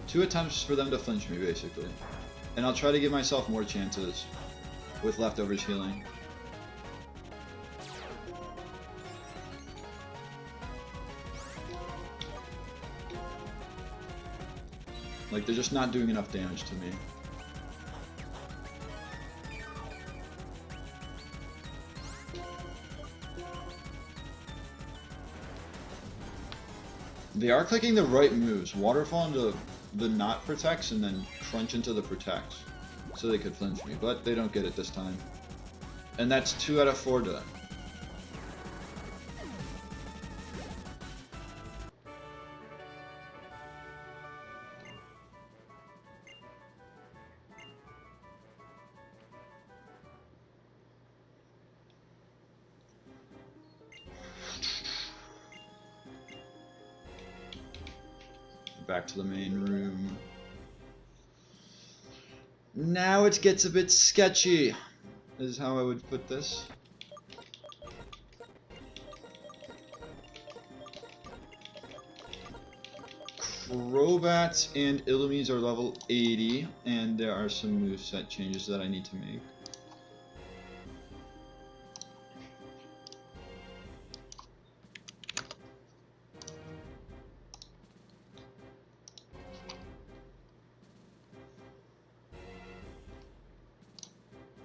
2 attempts for them to flinch me, basically. And I'll try to give myself more chances with leftovers healing. Like, they're just not doing enough damage to me. They are clicking the right moves. Waterfall into the not protects and then crunch into the protects. So they could flinch me, but they don't get it this time. And that's 2 out of 4 done. Back to the main room. Now it gets a bit sketchy, is how I would put this. Crobats and Illumies are level 80, and there are some moveset changes that I need to make.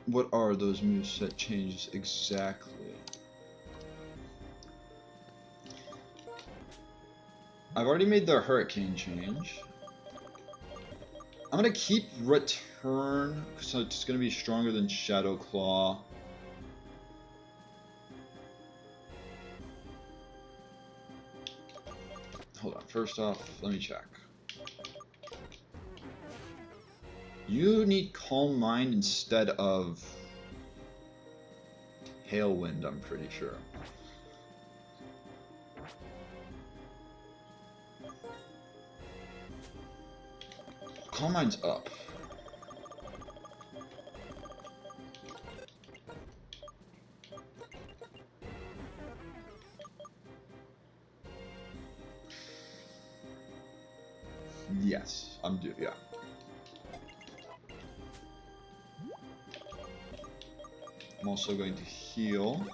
What are those moveset changes exactly? I've already made the Hurricane change. I'm gonna keep Return, so it's gonna be stronger than Shadow Claw. Hold on, first off, let me check. You need Calm Mind instead of Tailwind, I'm pretty sure. Calm Mind's up. Yes, yeah. I'm also going to heal in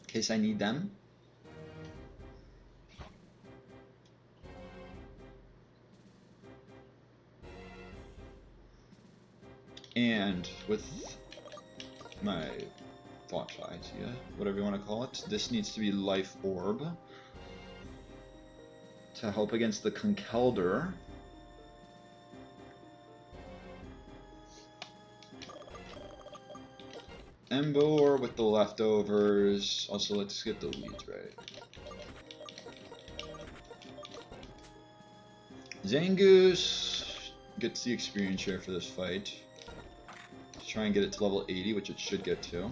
case I need them. And with my thought idea, whatever you want to call it, this needs to be Life Orb to help against the Conkeldurr. Embor with the leftovers. Also, let's skip the weeds, right? Zangoose gets the experience share for this fight. Let's try and get it to level 80, which it should get to.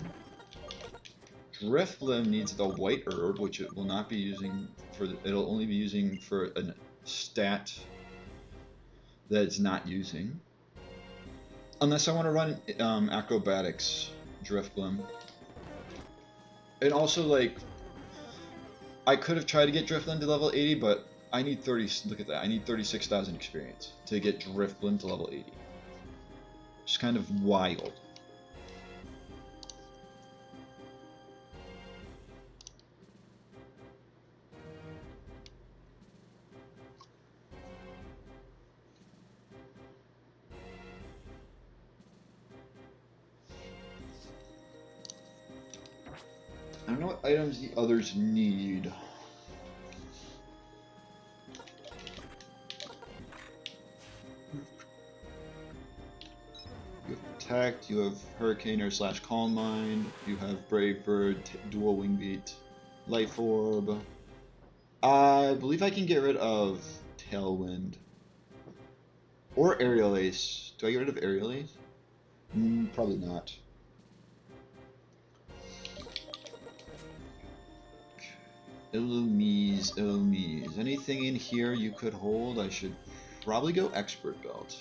Drifblim needs the white herb, which it will not be using for. It'll only be using for a stat that it's not using, unless I want to run acrobatics. Drifblim, and also like I could have tried to get Drifblim to level 80, but I need 30. Look at that! I need 36,000 experience to get Drifblim to level 80. It's kind of wild. I don't know what items the others need. You have Protect, you have Hurricaneer / Calm Mind, you have Brave Bird, Dual Wing Beat, Life Orb. I believe I can get rid of Tailwind. Or Aerial Ace. Do I get rid of Aerial Ace? Probably not. Illumise. Anything in here you could hold? I should probably go Expert Belt.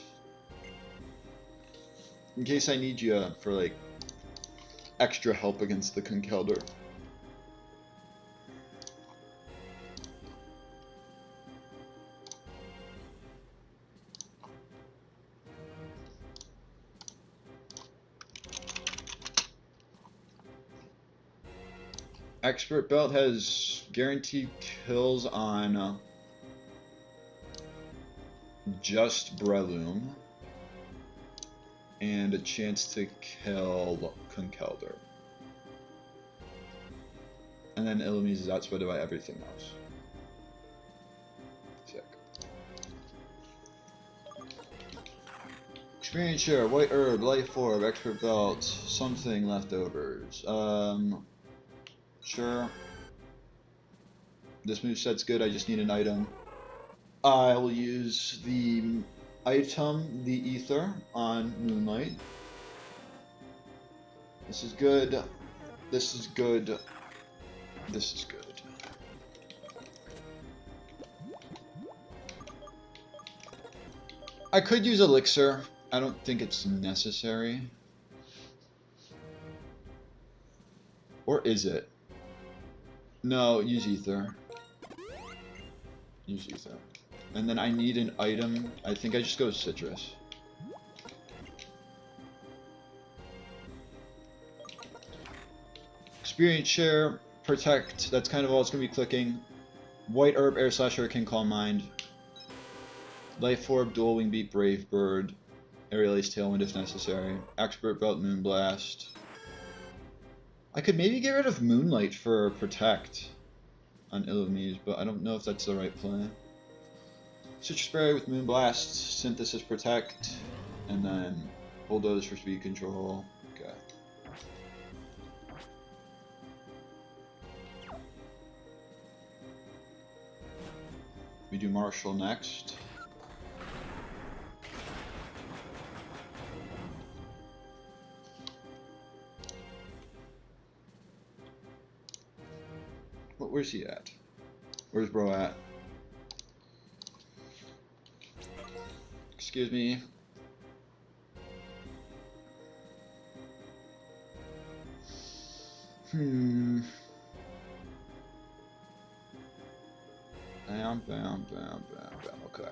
In case I need you for like extra help against the Conkeldurr. Expert Belt has guaranteed kills on just Breloom and a chance to kill Conkeldurr. And then Illumise is outspread by everything else. Sick. Experience share, White Herb, Life Orb, Expert Belt, something leftovers. Sure. This moveset's good, I just need an item. I will use the item, the Ether, on Moonlight. This is good. This is good. This is good. I could use Elixir. I don't think it's necessary. Or is it? No, use Ether. Use Ether. And then I need an item. I think I just go Citrus. Experience share, Protect. That's kind of all it's going to be clicking. White Herb, Air / Hurricane, Calm Mind. Life Orb, Dual Wing Beat, Brave Bird. Aerial Ace, Tailwind if necessary. Expert Belt, Moonblast. I could maybe get rid of Moonlight for Protect on Illumise, but I don't know if that's the right plan. Citrus Berry with Moonblast, Synthesis Protect, and then Bulldoze for speed control. Okay. We do Marshall next. Where's he at? Where's bro at? Excuse me. Bam. Okay.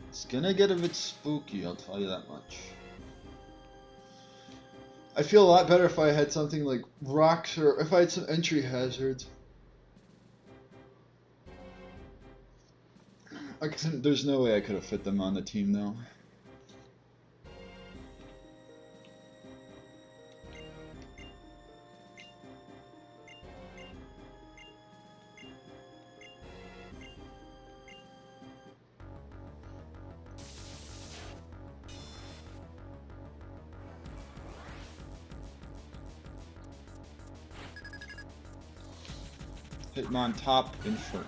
It's gonna get a bit spooky, I'll tell you that much. I feel a lot better if I had something like rocks or if I had some entry hazards. There's no way I could have fit them on the team though. Hitmontop Inferno.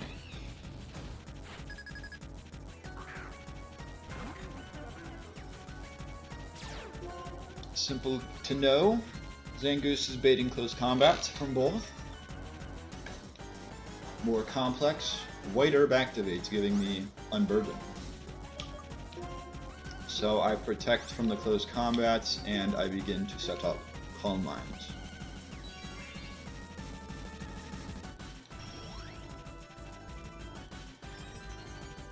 Simple to know. Zangoose is baiting close combat from both. More complex. White Herb activates, giving me Unburden. So I protect from the close combats and I begin to set up Calm Minds.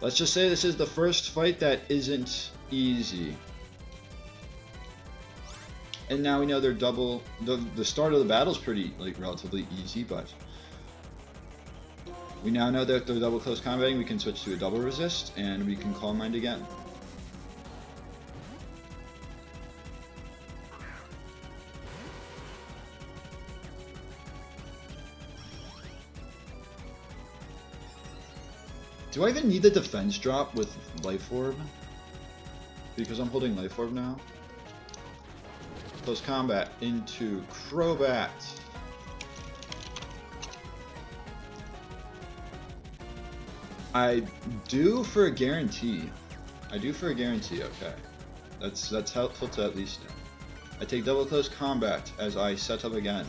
Let's just say this is the first fight that isn't easy. And now we know they're double. The start of the battle is pretty, like, relatively easy, but we now know that they're double close combating. We can switch to a double resist, and we can Calm Mind again. Do I even need the defense drop with Life Orb? Because I'm holding Life Orb now. Close combat into Crobat. I do for a guarantee. Okay. That's helpful to at least know. I take double close combat as I set up again.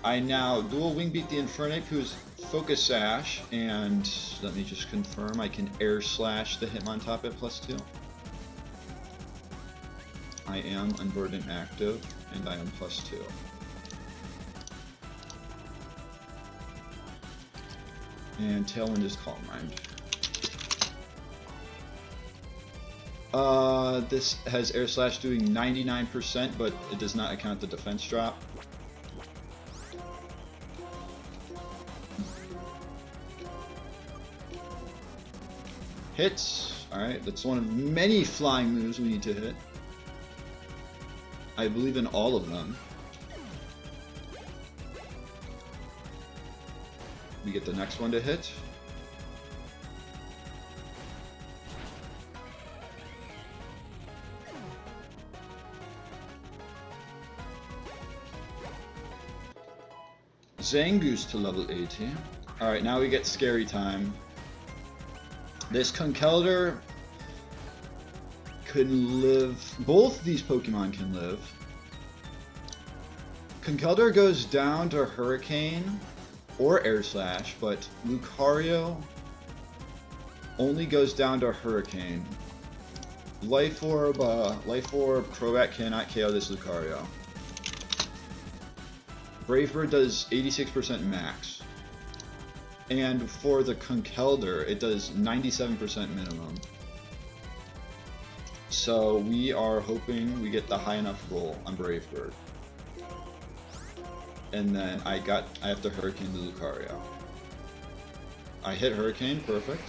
I now dual wing beat the Infernape, who's Focus Sash, and let me just confirm I can Air Slash the Hitmontop at +2. I am Unburden active, and I am +2. And Tailwind is Calm Mind. This has Air Slash doing 99%, but it does not account the defense drop. Hits. Alright, that's one of many flying moves we need to hit. I believe in all of them. We get the next one to hit. Zangoose to level 80. Alright, now we get scary time. This Conkeldurr can live. Both these Pokemon can live. Conkeldurr goes down to Hurricane or Air Slash, but Lucario only goes down to Hurricane. Life Orb Crobat cannot KO this Lucario. Brave Bird does 86% max. And for the Conkeldurr, it does 97% minimum. So we are hoping we get the high enough roll on Brave Bird. And then I have to Hurricane the Lucario. I hit Hurricane, perfect.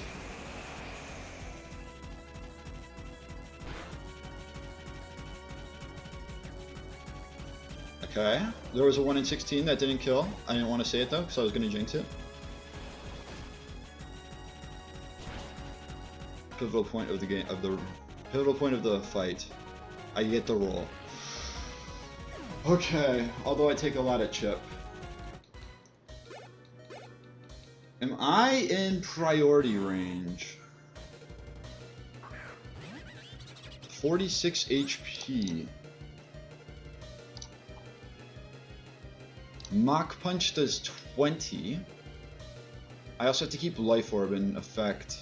Okay, there was a 1 in 16 that didn't kill. I didn't want to say it though, because I was going to jinx it. Pivotal point of the game, pivotal point of the fight. I get the roll. Okay, although I take a lot of chip. Am I in priority range? 46 HP. Mach Punch does 20. I also have to keep Life Orb in effect.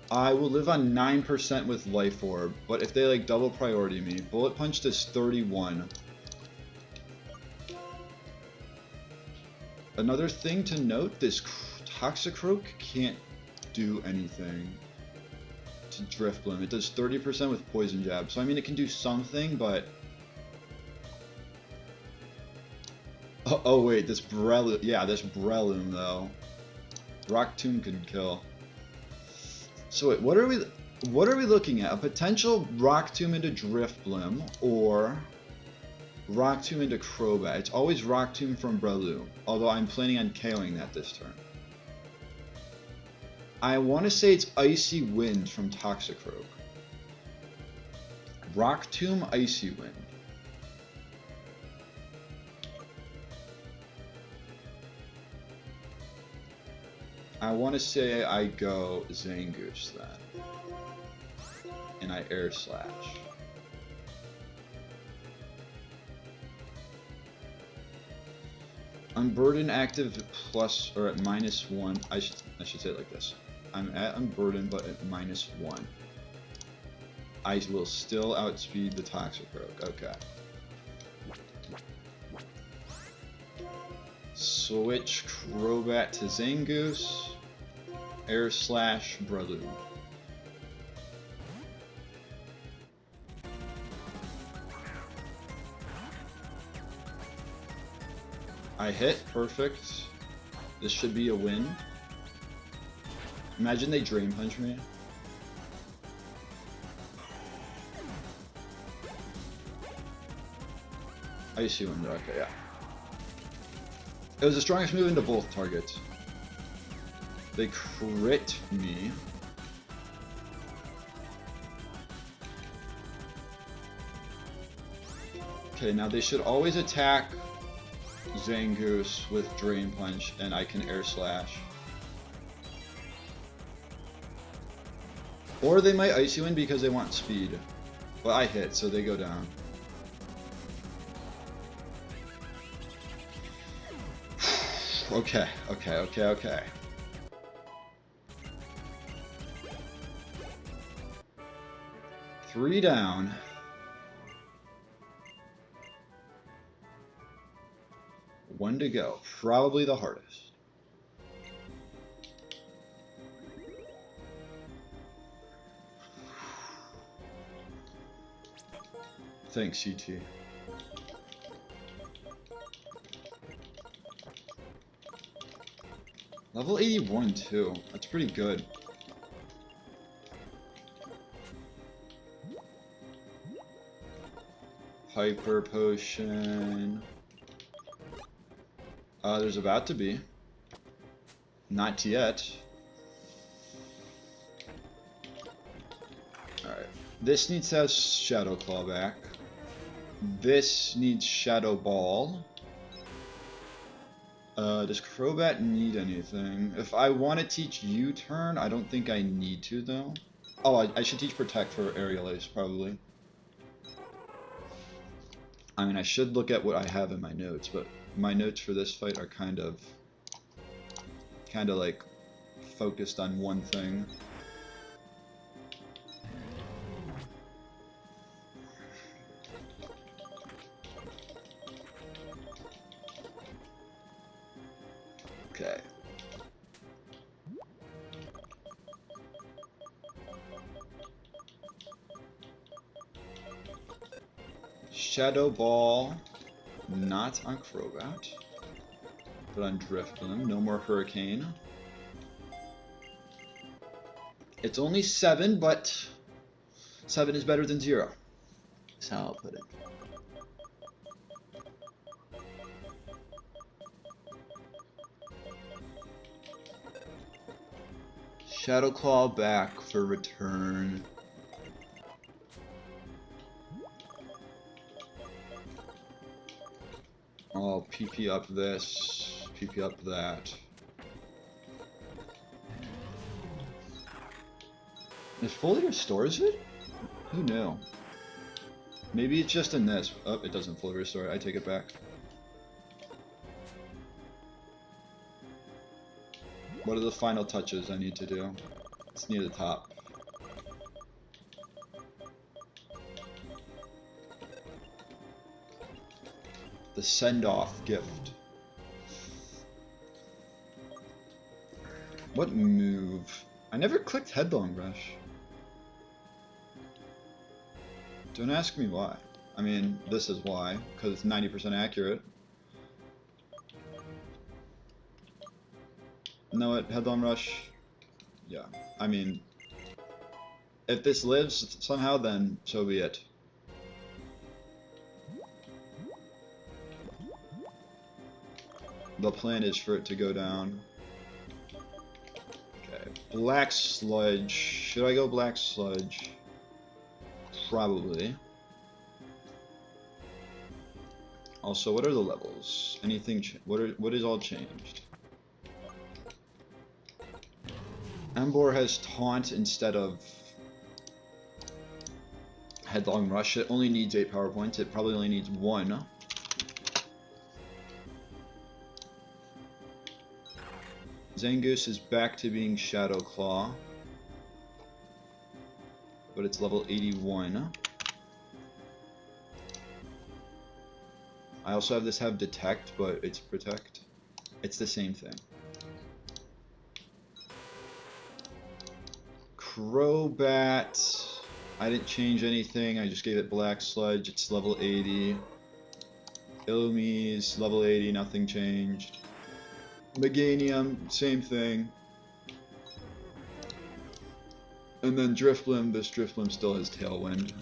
I will live on 9% with Life Orb, but if they like double priority me, Bullet Punch does 31. Another thing to note, this Toxicroak can't do anything to Drifblim. It does 30% with Poison Jab, so I mean it can do something, but... Oh wait, this Breloom, yeah, this Breloom though. Rock Tomb could kill. So wait, what are we looking at? A potential Rock Tomb into Drifblim or Rock Tomb into Crobat. It's always Rock Tomb from Breloom, although I'm planning on KOing that this turn. I want to say it's Icy Wind from Toxicroak. Rock Tomb, Icy Wind. want to say I go Zangoose then. And I air slash. Unburden active plus or at -1. I should say it like this. I'm at Unburden but at -1. I will still outspeed the Toxic Rogue. Okay. Switch Crobat to Zangoose. Air slash Breloom. I hit, perfect. This should be a win. Imagine they Drain Punch me. Icy Wind, okay, yeah. It was the strongest move into both targets. They crit me. Okay, now they should always attack Zangoose with Drain Punch, and I can Air Slash. Or they might Icy Wind because they want speed. But I hit, so they go down. Okay. 3 down. One to go. Probably the hardest. Thanks, CT. Level 81 too. That's pretty good. Hyper Potion. There's about to be. Not yet. Alright. This needs to have Shadow Claw back. This needs Shadow Ball. Does Crobat need anything? If I want to teach U-Turn, I don't think I need to though. Oh, I should teach Protect for Aerial Ace, probably. I mean, I should look at what I have in my notes, but my notes for this fight are kind of like focused on one thing. Okay. Shadow Ball, not on Crobat, but on Drifloon. No more Hurricane. It's only 7, but 7 is better than 0. That's how I'll put it. Shadow Claw back for return. I'll PP up this, PP up that. It fully restores it? Who knew? Maybe it's just in this. Oh, it doesn't fully restore it. I take it back. What are the final touches I need to do? It's near the top. The send-off gift. What move? I never clicked Headlong Rush. Don't ask me why. I mean, this is why, because it's 90% accurate. Know what? Headlong Rush? Yeah. I mean, if this lives somehow, then so be it. The plan is for it to go down. Okay. Black Sludge. Should I go Black Sludge? Probably. Also, what are the levels? Anything? What is all changed? Embor has Taunt instead of Headlong Rush. It only needs 8 power points. It probably only needs 1. Zangoose is back to being Shadow Claw, but it's level 81. I also have this have Detect, but it's Protect. It's the same thing. Crobat, I didn't change anything. I just gave it Black Sludge. It's level 80. Illumise, level 80, nothing changed. Meganium, same thing. And then Drifblim, this Drifblim still has Tailwind.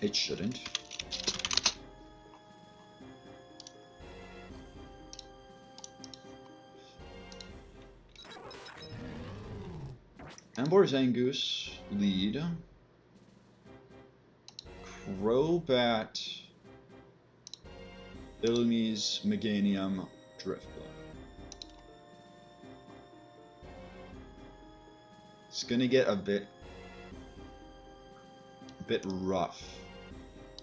It shouldn't. Embor Zangoose, lead. Crobat, Illumise, Meganium, Drifblim. It's gonna get a bit rough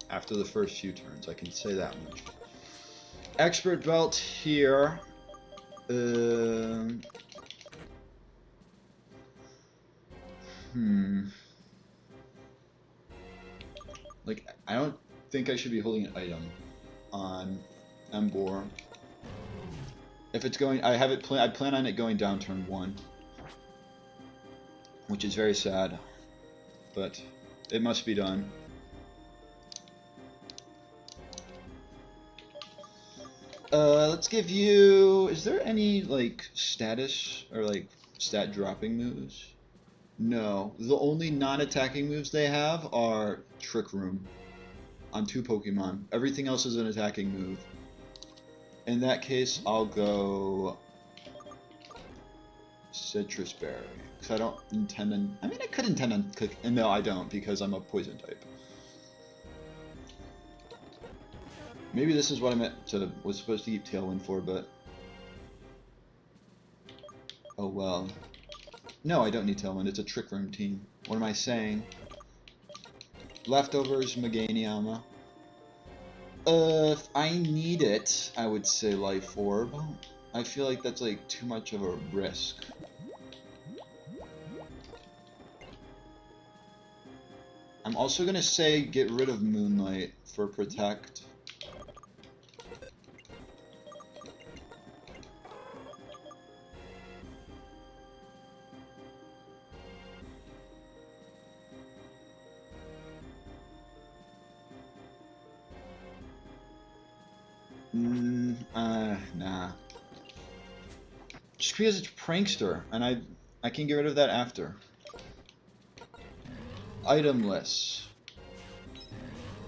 after the first few turns, I can say that much. Expert Belt here. Like, I don't think I should be holding an item on Embor. If it's going, I plan on it going down turn 1, which is very sad, but it must be done. Let's give you, is there any like status or like stat dropping moves? No, the only non-attacking moves they have are Trick Room on 2 Pokemon. Everything else is an attacking move. In that case, I'll go Citrus Berry, because I don't intend on, I mean I could intend on cooking, no I don't, because I'm a poison type. Maybe this is what I was supposed to keep Tailwind for, but oh well. No, I don't need Tailwind, it's a Trick Room team. What am I saying? Leftovers, Meganium. If I need it, I would say Life Orb. I feel like that's like too much of a risk. I'm also gonna say get rid of Moonlight for Protect. Nah. Just because it's Prankster, and I can get rid of that after. Itemless.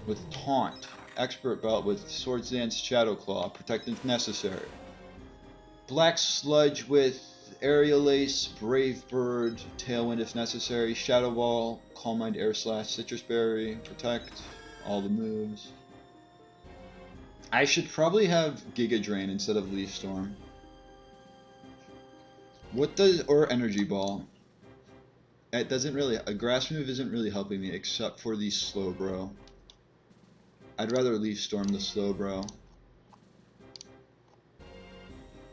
With Taunt. Expert Belt with Swords Dance, Shadow Claw. Protect if necessary. Black Sludge with Aerial Ace, Brave Bird, Tailwind if necessary. Shadow Ball, Calm Mind, Air Slash, Citrus Berry, Protect. All the moves. I should probably have Giga Drain instead of Leaf Storm. What does, or Energy Ball? It doesn't really, a grass move isn't really helping me except for the Slowbro. I'd rather Leaf Storm the Slowbro.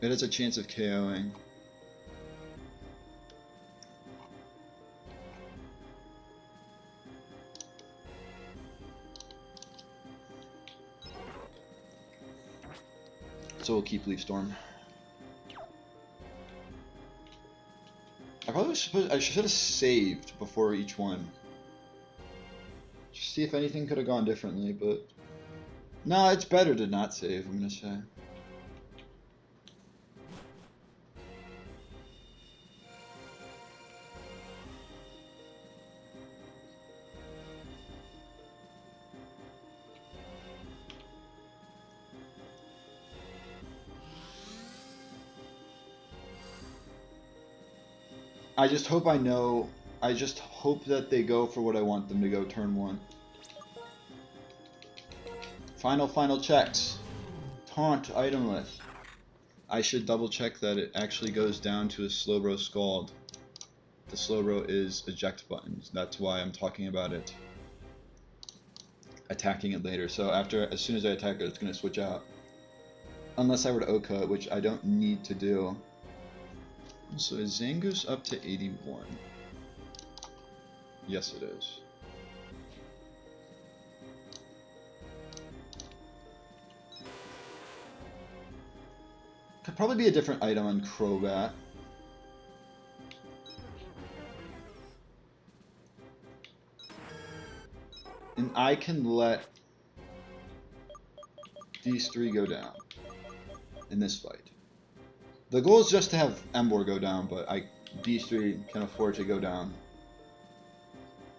It has a chance of KOing. So we'll keep Leaf Storm. I should have saved before each one. Just see if anything could have gone differently, but no, it's better to not save, I'm gonna say. I just hope I just hope that they go for what I want them to go turn 1. Final checks. Taunt, itemless. I should double check that it actually goes down to a Slowbro Scald. The Slowbro is eject buttons. That's why I'm talking about it. Attacking it later. So as soon as I attack it, it's going to switch out. Unless I were to Oko it, which I don't need to do. So is Zangoose up to 81? Yes, it is. Could probably be a different item on Crobat. And I can let these three go down in this fight. The goal is just to have Emboar go down, but these three can afford to go down.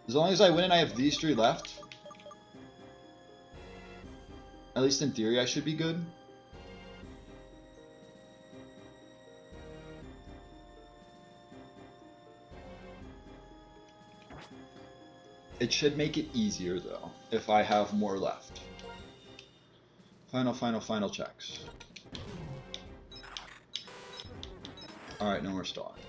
As long as I win and I have these three left, at least in theory I should be good. It should make it easier, though, if I have more left. Final checks. Alright, no more stalling.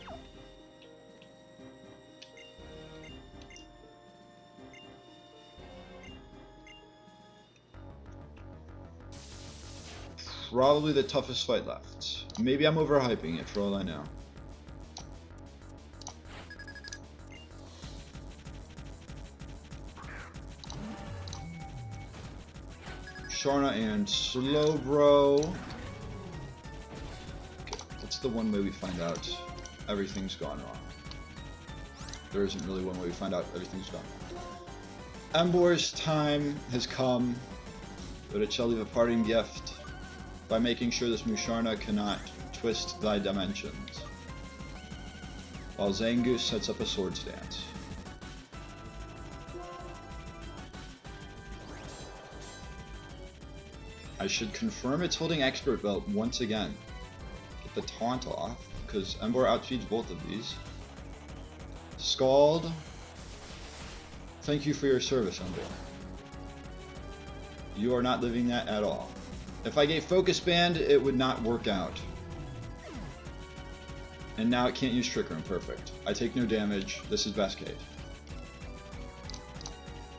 Probably the toughest fight left. Maybe I'm overhyping it, for all I know. Sharna and Slowbro. Okay, that's the one way we find out everything's gone wrong. There isn't really one way we find out everything's gone wrong. Emboar's time has come, but it shall leave a parting gift by making sure this Musharna cannot twist thy dimensions, while Zangoose sets up a sword stance. I should confirm it's holding Expert Belt once again. Get the taunt off, because Emboar outspeeds both of these. Scald. Thank you for your service, Emboar. You are not living that at all. If I gave Focus Band, it would not work out. And now it can't use Trick Room. Perfect. I take no damage. This is best case.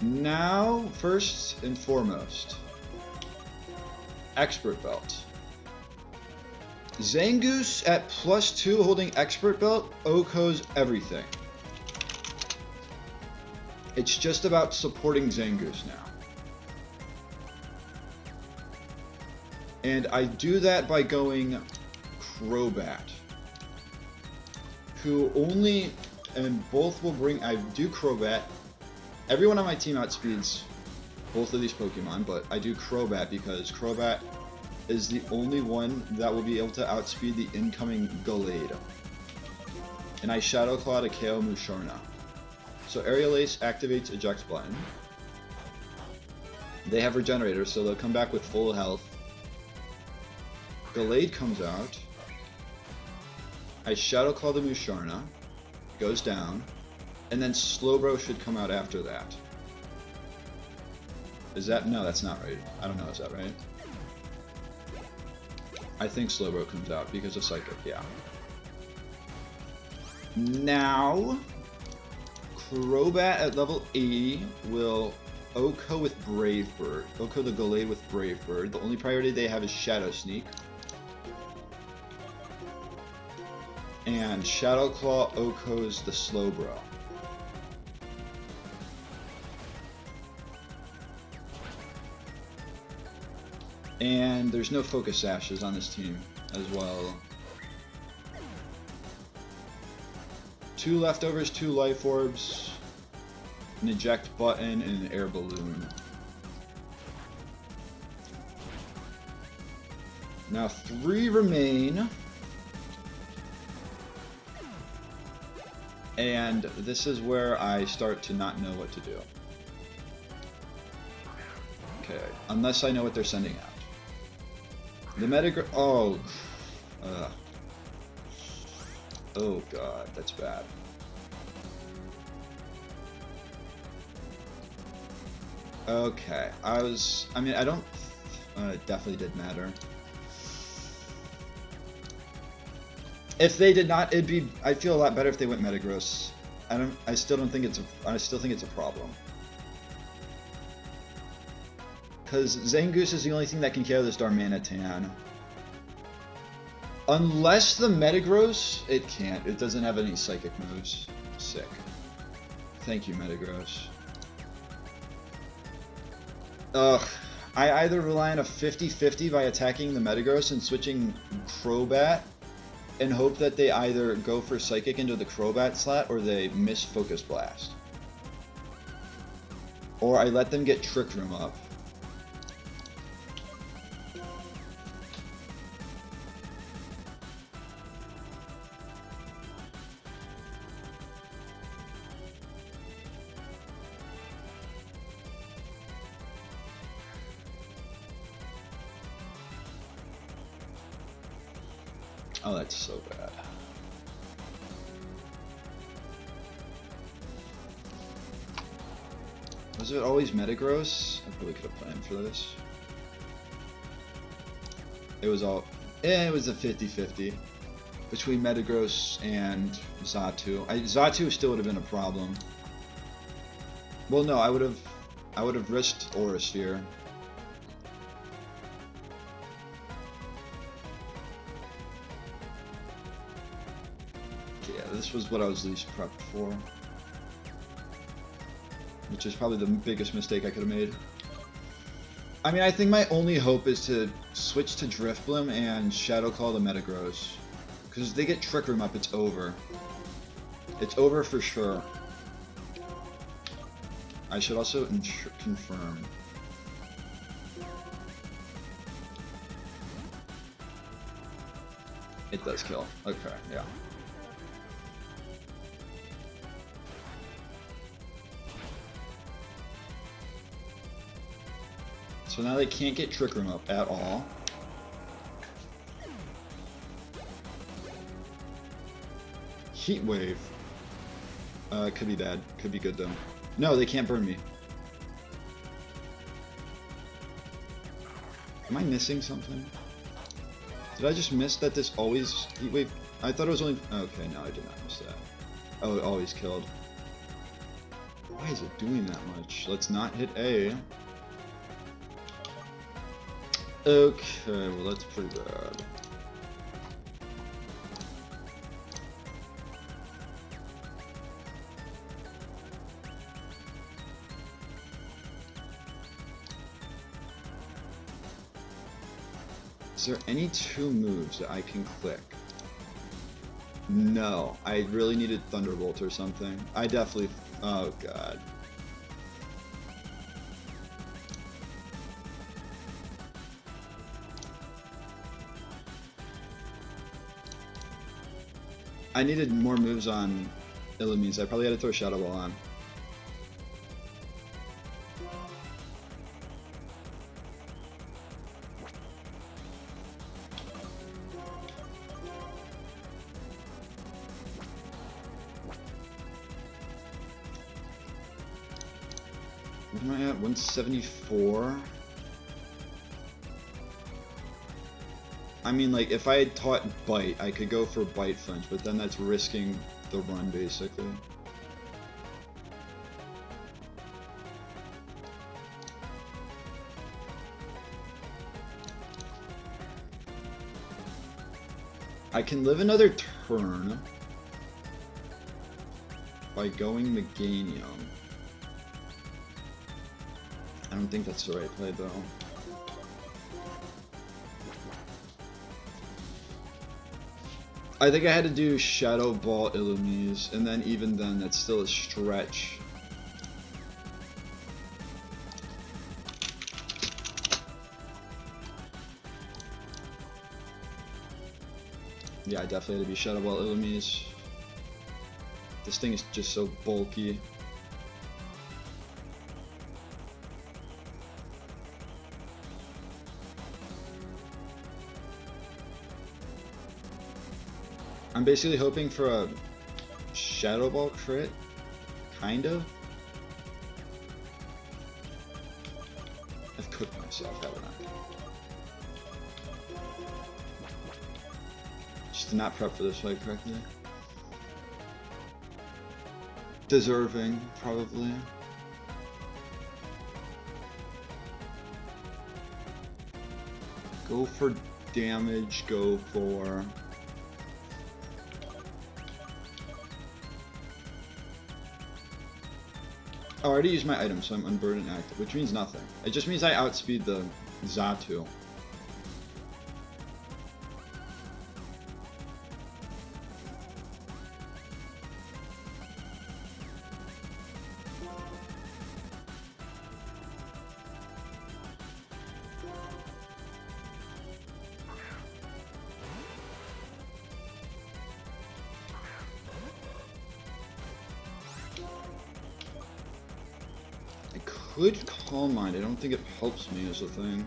Now, first and foremost, Expert Belt. Zangoose at +2 holding Expert Belt Oko's everything. It's just about supporting Zangoose now. And I do that by going Crobat, who only, and both will bring, I do Crobat. Everyone on my team outspeeds both of these Pokemon, but I do Crobat because Crobat is the only one that will be able to outspeed the incoming Gallade. And I Shadow Claw to KO Musharna. So Aerial Ace activates eject button. They have Regenerator, so they'll come back with full health. Gallade comes out. I Shadow Claw the Musharna, goes down, and then Slowbro should come out after that. Is that? No, that's not right. I don't know, is that right? I think Slowbro comes out because of Psychic, yeah. Now, Crobat at level 80 will Oko with Brave Bird. Oko the Gallade with Brave Bird. The only priority they have is Shadow Sneak. And Shadow Claw Oko's the Slowbro. And there's no Focus Ashes on this team as well. 2 leftovers, 2 Life Orbs, an Eject Button, and an Air Balloon. Now 3 remain. And this is where I start to not know what to do. Okay, unless I know what they're sending out. The oh god, that's bad. Okay, I mean, I don't, it definitely did matter. If they did not, I'd feel a lot better if they went Metagross. I still think it's a problem. Because Zangoose is the only thing that can KO this Darmanitan. Unless the Metagross, it can't. It doesn't have any Psychic moves. Sick. Thank you, Metagross. Ugh. I either rely on a 50-50 by attacking the Metagross and switching Crobat, and hope that they either go for Psychic into the Crobat slot or they miss Focus Blast. Or I let them get Trick Room up. Oh, that's so bad. Was it always Metagross? I probably could have planned for this. It was all... it was a 50-50 between Metagross and Xatu. Xatu still would have been a problem. Well, no, I would have risked Aura Sphere. Yeah, this was what I was least prepped for. Which is probably the biggest mistake I could have made. I mean, I think my only hope is to switch to Drifblim and Shadow Claw the Metagross. Because if they get Trick Room up, it's over. It's over for sure. I should also confirm. It does kill. Okay, yeah. So now they can't get Trick Room up at all. Heat Wave. Could be bad. Could be good though. No, they can't burn me. Am I missing something? Did I just miss that this always Heat Wave? I thought it was only... Okay, no, I did not miss that. Oh, it always killed. Why is it doing that much? Let's not hit A. Okay, well that's pretty bad. Is there any two moves that I can click? No, I really needed Thunderbolt or something. I definitely... Oh god. I needed more moves on Illumise. I probably had to throw Shadow Ball on. What am I at? 174? I mean, like, if I had taught Bite, I could go for Bite Flinch, but then that's risking the run, basically. I can live another turn by going Meganium. I don't think that's the right play, though. I think I had to do Shadow Ball Illumise, and then even then, that's still a stretch. Yeah, I definitely had to be Shadow Ball Illumise. This thing is just so bulky. I'm basically hoping for a Shadow Ball crit, kind of. I've cooked myself, haven't I? Just did not prep for this fight correctly. Deserving, probably. Go for damage, go for... Oh, I already used my item, so I'm unburdened active, which means nothing. It just means I outspeed the Xatu. Could Calm Mind, I don't think it helps me as a thing.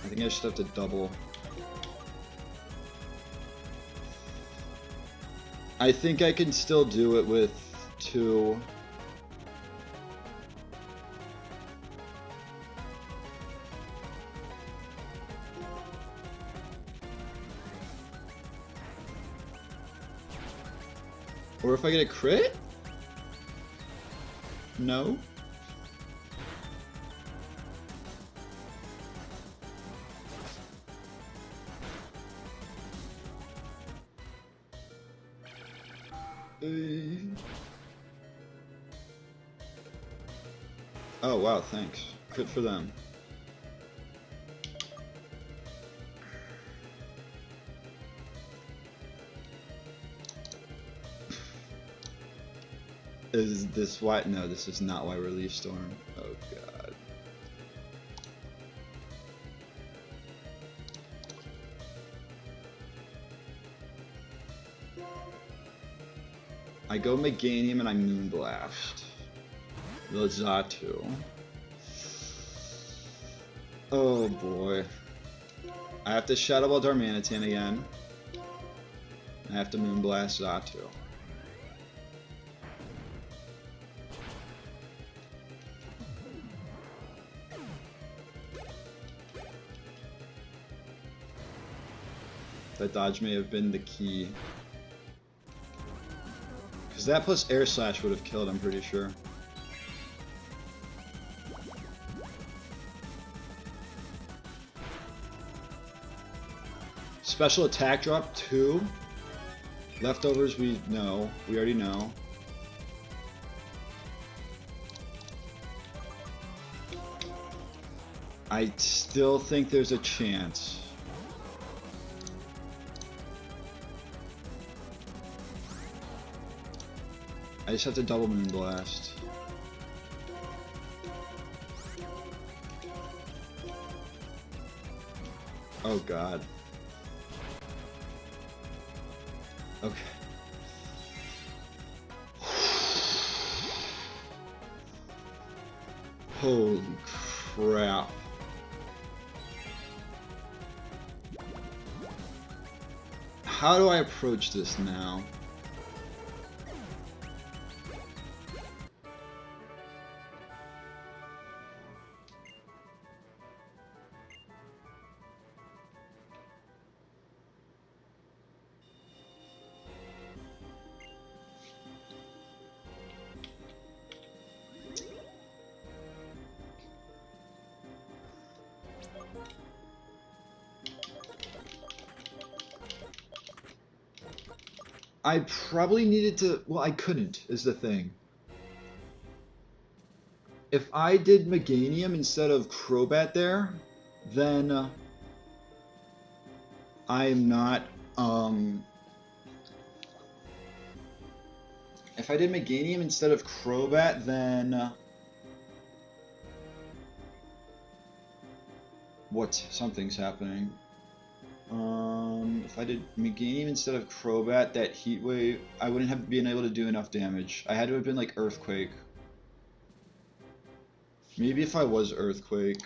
I think I just have to double. I think I can still do it with 2. Or if I get a crit? No. Oh wow, thanks. Crit for them. Is this why? No, this is not why Relief Storm. Oh god. I go Meganium and I Moonblast. The Xatu. Oh boy. I have to Shadow Ball Darmanitan again. I have to Moonblast Xatu. That dodge may have been the key. Because that plus Air Slash would have killed, I'm pretty sure. Special attack drop 2. Leftovers we know. We already know. I still think there's a chance. I just have to double Moonblast. Oh god. Okay. Holy crap. How do I approach this now? I probably needed to... Well, I couldn't, is the thing. If I did Meganium instead of Crobat there, then I'm not... If I did Meganium instead of Crobat, then... What? Something's happening. If I did Meganium instead of Crobat, that Heat Wave, I wouldn't have been able to do enough damage. I had to have been like Earthquake. Maybe if I was Earthquake.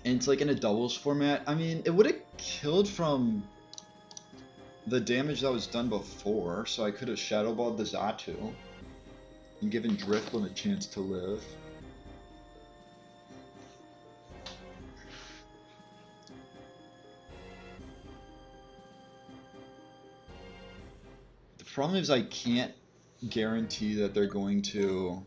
and it's like in a doubles format. I mean, it would have killed from the damage that was done before, so I could have Shadow Balled the Xatu and given Drifblim a chance to live. The problem is I can't guarantee that they're going to...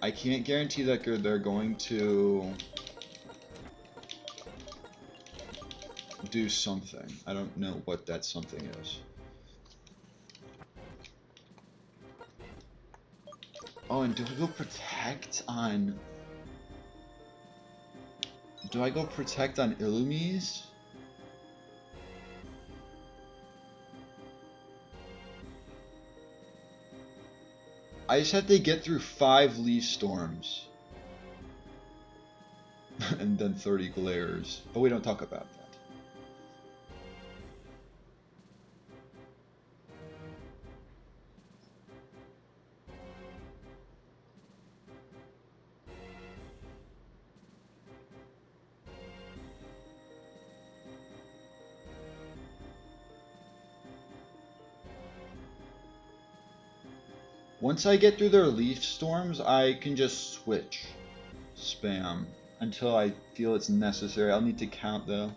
I can't guarantee that they're going to do something. I don't know what that something is. Oh, and do I go protect on... Do I go protect on Illumise? I just have to get through 5 Leaf Storms. And then 30 Glares. But we don't talk about that. Once I get through their Leaf Storms, I can just switch spam until I feel it's necessary. I'll need to count though.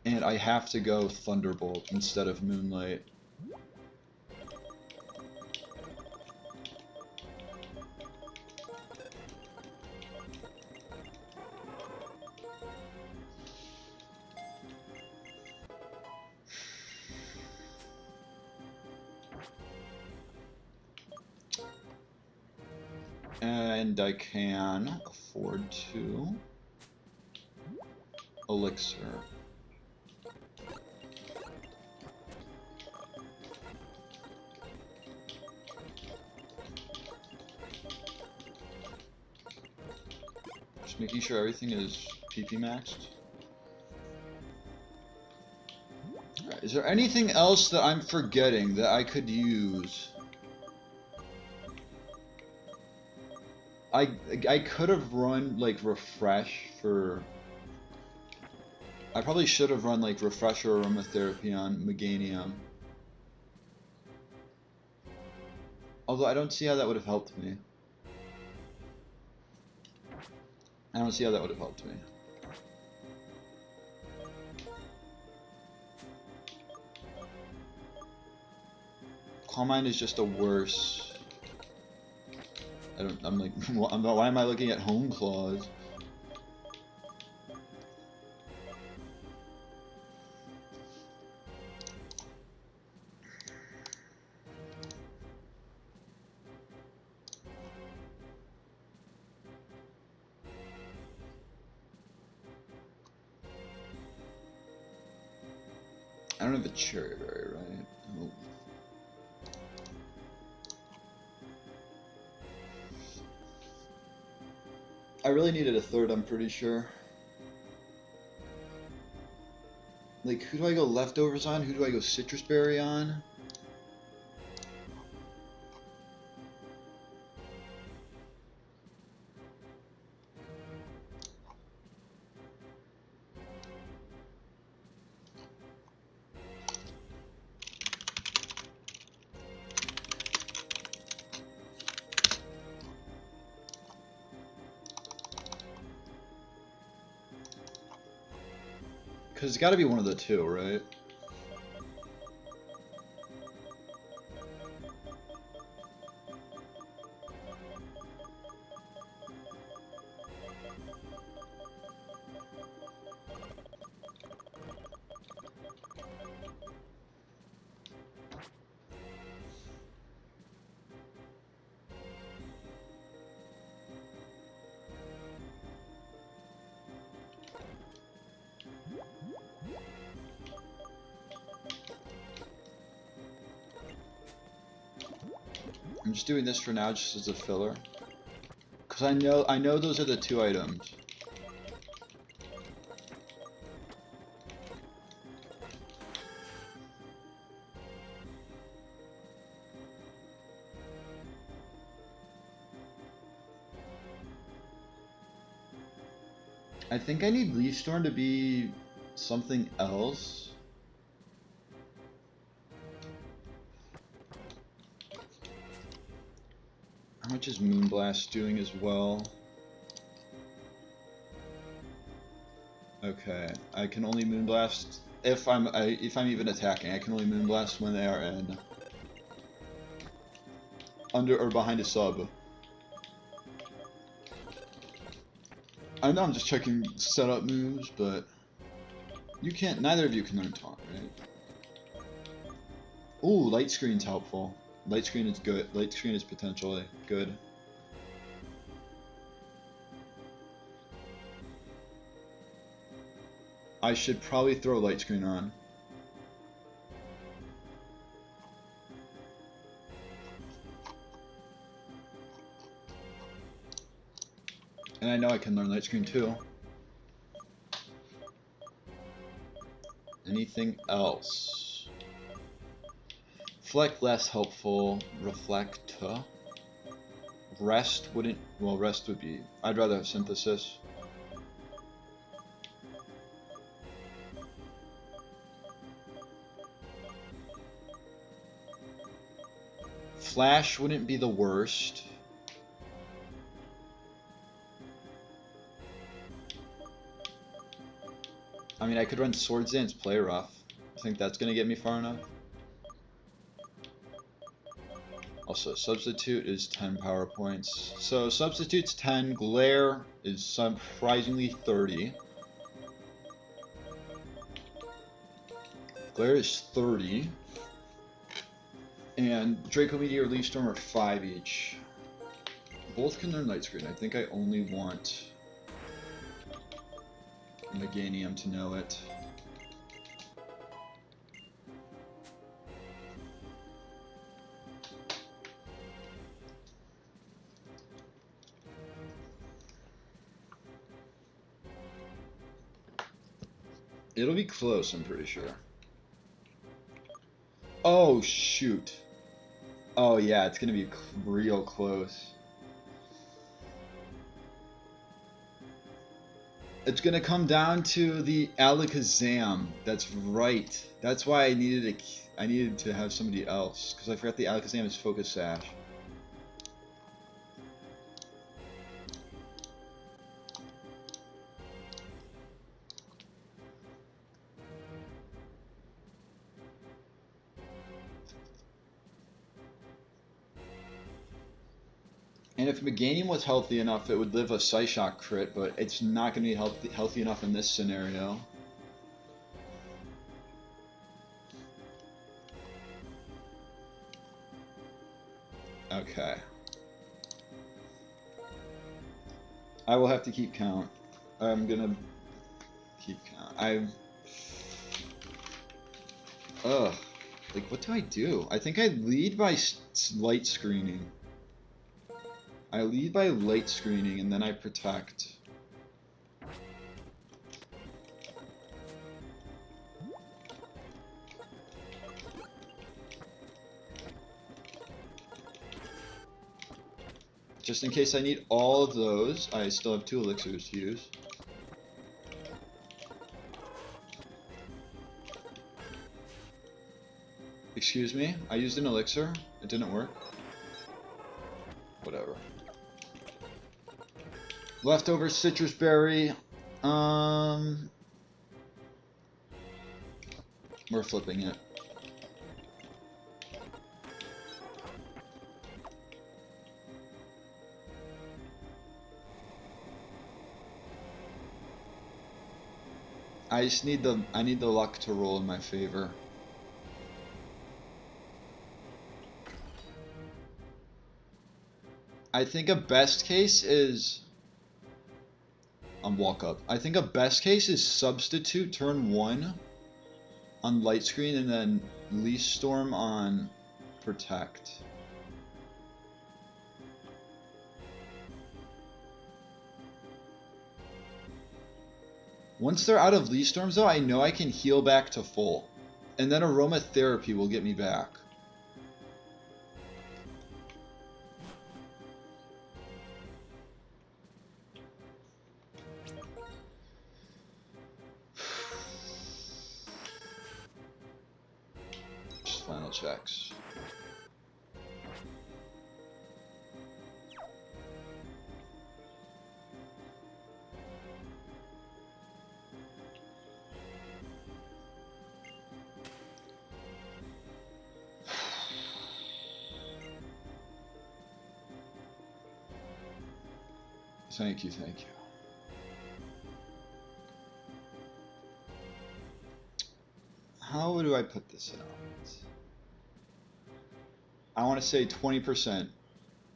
And I have to go Thunderbolt instead of Moonlight. And I can afford to Elixir. Just making sure everything is PP maxed. Alright, is there anything else that I'm forgetting that I could use? I could have run like Refresh for... I probably should have run like Refresh or Aromatherapy on Meganium. Although I don't see how that would have helped me. I don't see how that would have helped me. Calm Mind is just a worse... I'm like, why am I looking at Home Claws? I don't have a Cherry Berry, right? Nope. I really needed a third, I'm pretty sure. Like, who do I go Leftovers on? Who do I go Citrus Berry on? Because it's got to be one of the two, right? I'm just doing this for now, just as a filler, because I know those are the two items. I think I need Leaf Storm to be something else. How much is Moonblast doing as well? Okay, I can only Moonblast if I'm even attacking. I can only Moonblast when they are in under or behind a sub. I know I'm just checking setup moves, but you can't. Neither of you can learn Taunt, right? Ooh, Light Screen's helpful. Light Screen is good. Light Screen is potentially good. I should probably throw Light Screen on. And I know I can learn Light Screen too. Anything else? Fleck less helpful. Reflect. Rest wouldn't. Well, rest would be. I'd rather have Synthesis. Flash wouldn't be the worst. I mean, I could run Swords Dance Play Rough. I think that's going to get me far enough. Also, Substitute is 10 power points. So, Substitute's 10, Glare is surprisingly 30. Glare is 30. And Draco Meteor, Leaf Storm are 5 each. Both can learn Light Screen. I think I only want Meganium to know it. It'll be close, I'm pretty sure. Oh, shoot. Oh, yeah, it's gonna be real close. It's gonna come down to the Alakazam. That's right. That's why I needed to have somebody else, because I forgot the Alakazam is Focus Sash. And if Meganium was healthy enough, it would live a Psyshock crit, but it's not going to be healthy enough in this scenario. Okay. I will have to keep count. I'm gonna keep count. Ugh. Like, what do I do? I think I lead by light screening. I lead by light screening, and then I protect. Just in case I need all of those, I still have 2 elixirs to use. Excuse me? I used an elixir. It didn't work. Whatever. Leftover citrus berry. We're flipping it. I need the luck to roll in my favor. I think a best case is walk up. I think a best case is substitute turn 1 on light screen and then Leaf Storm on protect. Once they're out of Leaf Storms though, I know I can heal back to full. And then Aromatherapy will get me back. final checks. Thank you, thank you. How do I put this out? I want to say 20%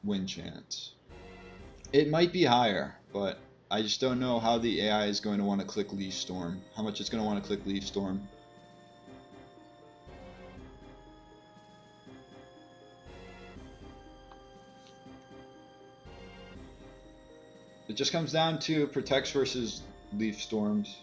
win chance. It might be higher, but I just don't know how the AI is going to want to click Leaf Storm. How much it's going to want to click Leaf Storm. It just comes down to protects versus Leaf Storms.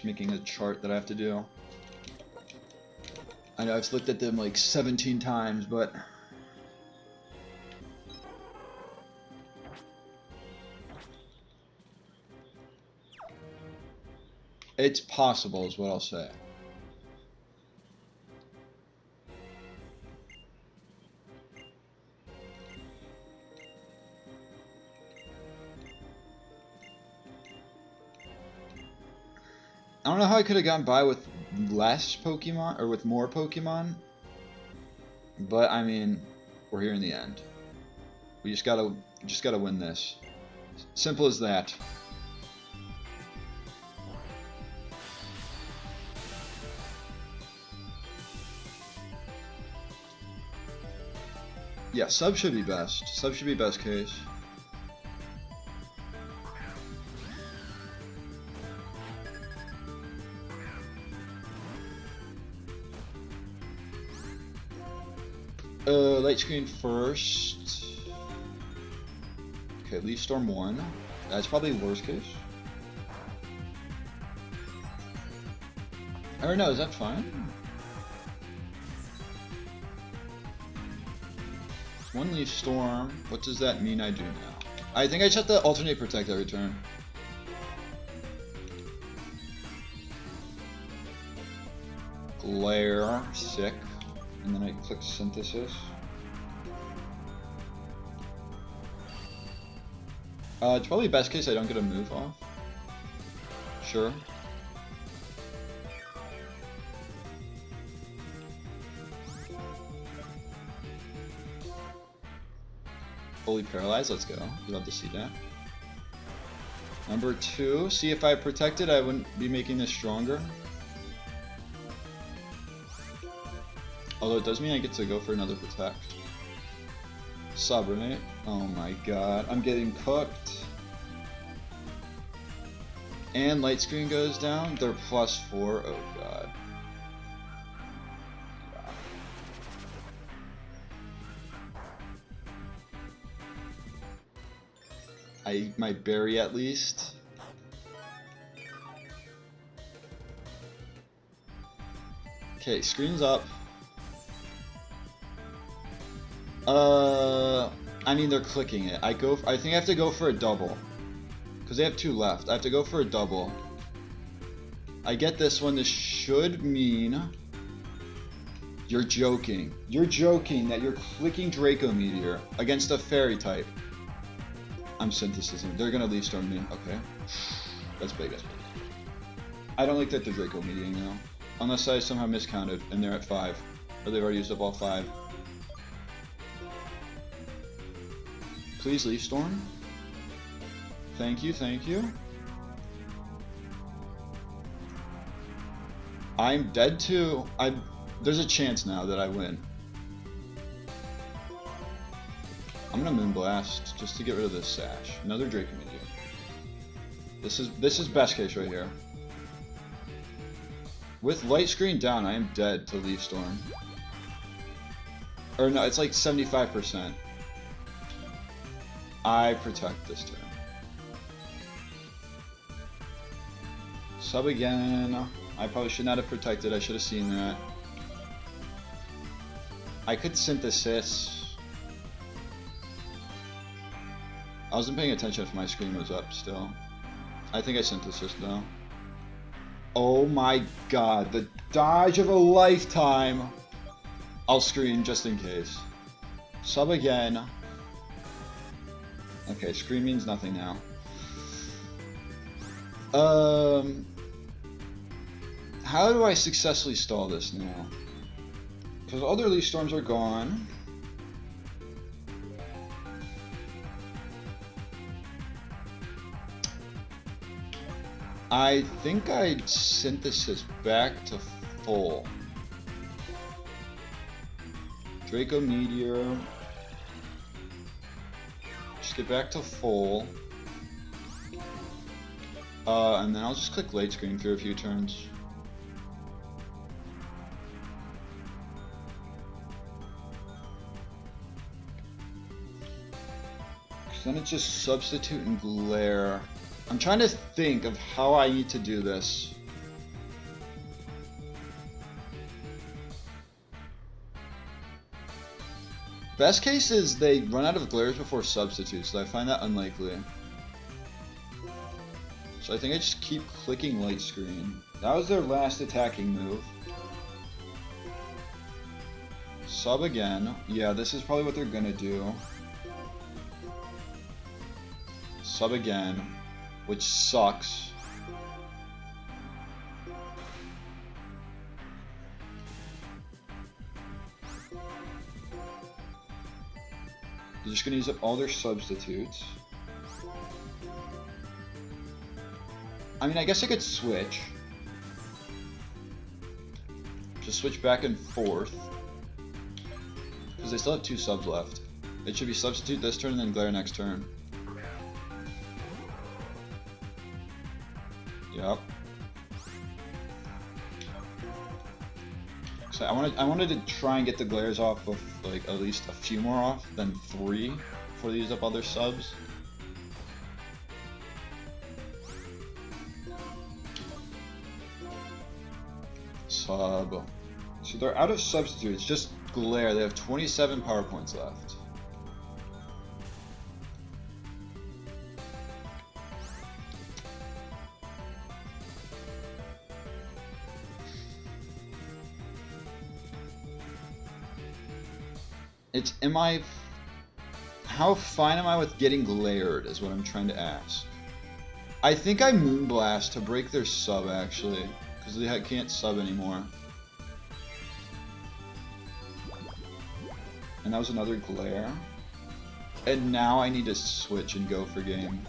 Making a chart that I have to do. I know I've looked at them like 17 times, but it's possible is what I'll say. I don't know how I could have gotten by with less Pokemon or with more Pokemon, but I mean, we're here in the end. We just gotta win this. Simple as that. Yeah, sub should be best. Sub should be best case. Light screen first. Okay, Leaf Storm 1. That's probably worst case. Or no, is that fine? One Leaf Storm. What does that mean I do now? I think I shut the alternate protect every turn. Glare, sick. And then I click Synthesis. It's probably best case I don't get a move off. Sure. Fully paralyzed, let's go. We'd love to see that. Number 2, see if I protected, I wouldn't be making this stronger. Although it does mean I get to go for another protect. Subrenate. Oh my god, I'm getting cooked. And light screen goes down. They're +4. Oh god. I eat my berry at least. Okay, screen's up. I mean they're clicking it. I think I have to go for a double. Because they have 2 left. I have to go for a double. I get this one. This should mean... You're joking. You're joking that you're clicking Draco Meteor against a fairy type. I'm synthesizing. They're gonna Leaf Storm me. Okay. That's big, that's big. I don't like that they're Draco Meteoring now. Unless I somehow miscounted and they're at 5. Or they've already used up all 5. Please Leaf Storm. Thank you, thank you. I'm dead too. There's a chance now that I win. I'm gonna Moonblast just to get rid of this Sash. Another Draco Meteor. This is best case right here. With light screen down, I am dead to Leaf Storm. Or no, it's like 75%. I protect this turn. Sub again. I probably should not have protected. I should have seen that. I could synthesis. I wasn't paying attention if my screen was up still. I think I synthesis though. Oh my god, the dodge of a lifetime! I'll screen just in case. Sub again. Okay, screen means nothing now. How do I successfully stall this now? Because all their leaf storms are gone. I think I'd synthesis back to full. Draco Meteor. Just get back to full. And then I'll just click late screen for a few turns. Then it's just substitute and glare. I'm trying to think of how I need to do this. Best case is they run out of glares before substitutes, so I find that unlikely. So I think I just keep clicking light screen. That was their last attacking move. Sub again. Yeah, this is probably what they're gonna do. Sub again, which sucks. They're just gonna use up all their substitutes. I mean, I guess I could switch. Just switch back and forth. Because they still have 2 subs left. It should be substitute this turn and then glare next turn. Yep. So I wanted to try and get the glares off of like at least a few more off than 3 before they use up all their subs. Sub. So they're out of substitutes, just glare. They have 27 power points left. It's, how fine am I with getting glared is what I'm trying to ask. I think I Moonblast to break their sub actually, because they can't sub anymore. And that was another glare. And now I need to switch and go for game.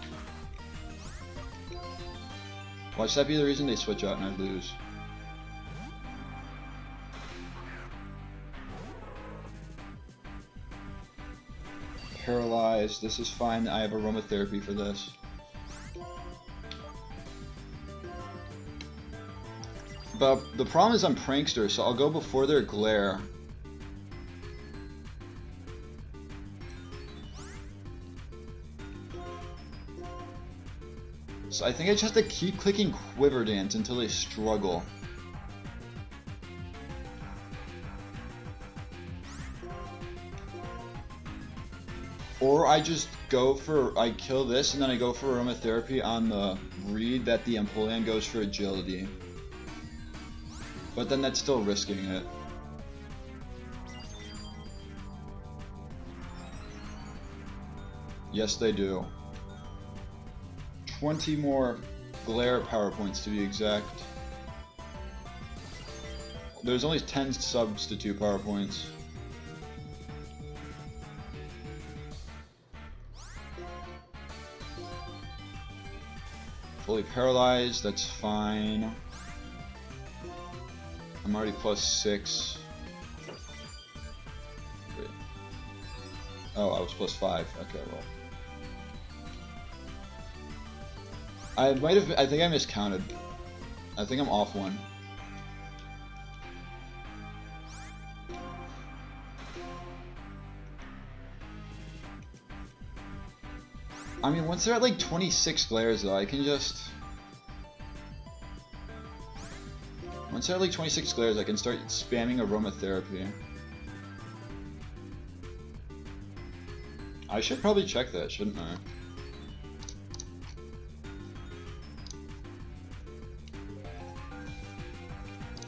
Watch that be the reason they switch out and I lose. Paralyzed. This is fine. I have aromatherapy for this. But the problem is I'm prankster, so I'll go before their glare. So I think I just have to keep clicking Quiver Dance until they struggle. Or I just go for, I kill this and then I go for aromatherapy on the read that the Empoleon goes for agility. But then that's still risking it. Yes, they do. 20 more glare power points to be exact. There's only 10 substitute power points. Fully paralyzed, that's fine. I'm already +6. Wait. Oh, I was +5. Okay, well. I think I miscounted. I think I'm off one. I mean, once they're at like 26 glares though, I can just... Once they're at like 26 glares, I can start spamming aromatherapy. I should probably check that, shouldn't I?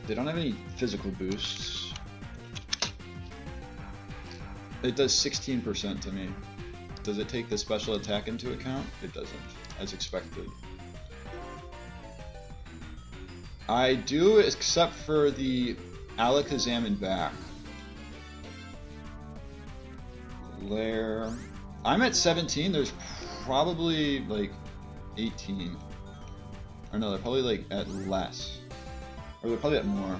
They don't have any physical boosts. It does 16% to me. Does it take the special attack into account? It doesn't, as expected. I do, except for the Alakazam and back. Lair. I'm at 17, there's probably like 18. Or no, they're probably like at less. Or they're probably at more.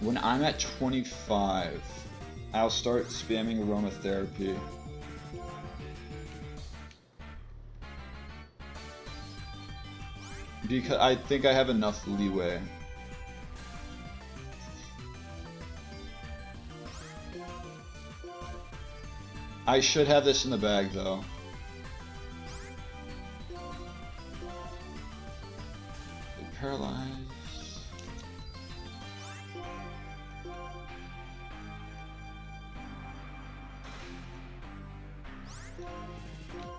When I'm at 25, I'll start spamming aromatherapy. Because I think I have enough leeway. I should have this in the bag though. Paralyzed.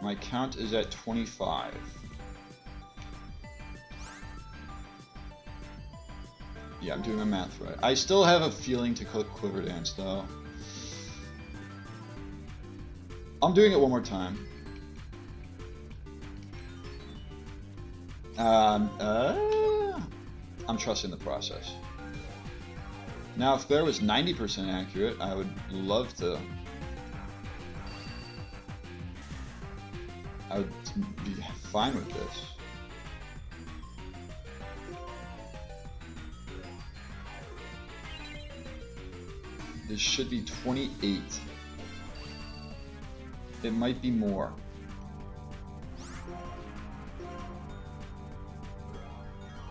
My count is at 25. Yeah, I'm doing my math right. I still have a feeling to click Quiver Dance though. I'm doing it one more time. I'm trusting the process. Now, if Glare was 90% accurate, I would love to. I would be fine with this. This should be 28. It might be more.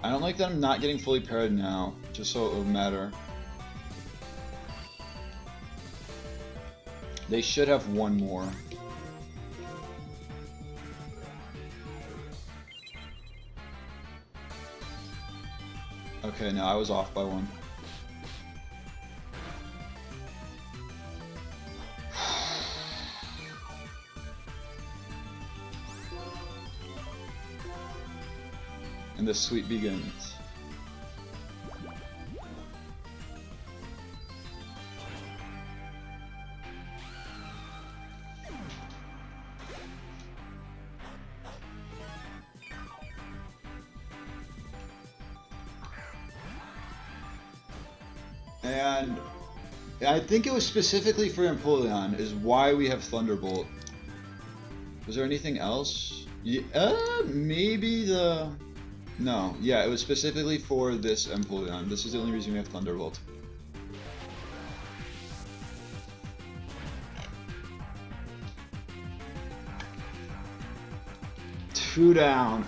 I don't like that I'm not getting fully parried now, just so it will matter. They should have one more. Okay, no, I was off by one. And the sweep begins. And I think it was specifically for Empoleon is why we have Thunderbolt. Was there anything else? Yeah, maybe the... No, yeah, it was specifically for this Empoleon. This is the only reason we have Thunderbolt. Two down.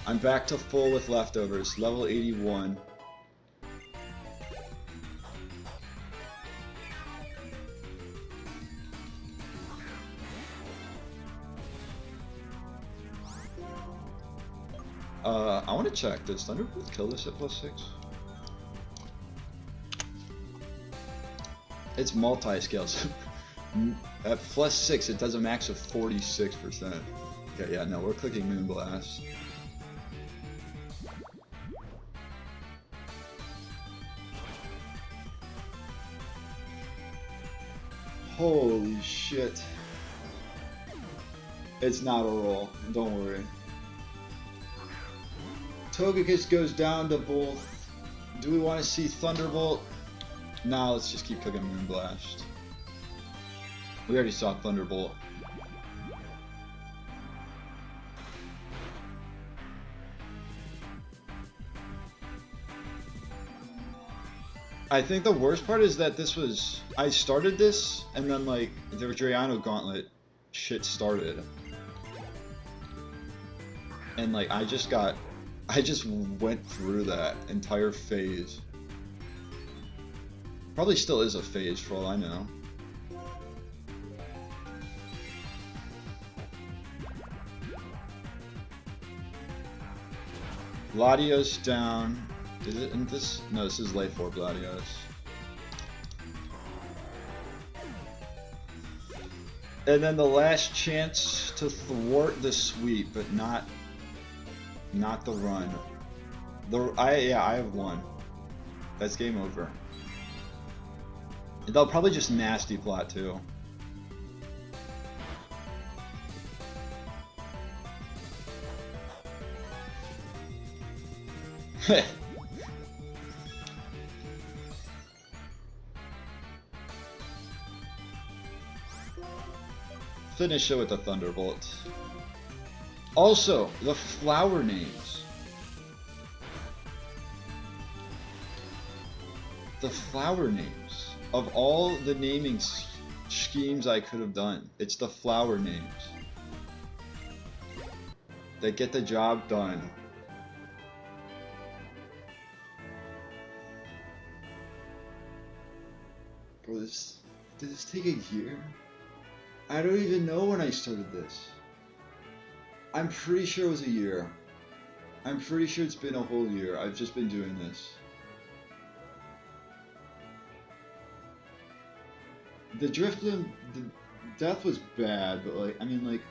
I'm back to full with leftovers. Level 81. I want to check. Does Thunderbolt kill this at +6? It's multi-scales. At +6, it does a max of 46%. Okay, yeah, no, we're clicking Moonblast. Holy shit. It's not a roll. Don't worry. Togekiss goes down to both. Do we want to see Thunderbolt? Nah, let's just keep cooking Moonblast. We already saw Thunderbolt. I think the worst part is that this was... I started this, and then like, the Drayano Gauntlet shit started. And like, I just went through that entire phase. Probably still is a phase for all I know. Latios down. Is it in this? No, this is late for Latios. And then the last chance to thwart the sweep, but not the run. I have one. That's game over. And they'll probably just nasty plot too. Finish it with the Thunderbolt. Also, the flower names. The flower names. Of all the naming schemes I could have done, it's the flower names that get the job done. Bro, did this take a year? I don't even know when I started this. I'm pretty sure it was a year. I'm pretty sure it's been a whole year. I've just been doing this. The Drifloon, the death was bad, but like, I mean, like,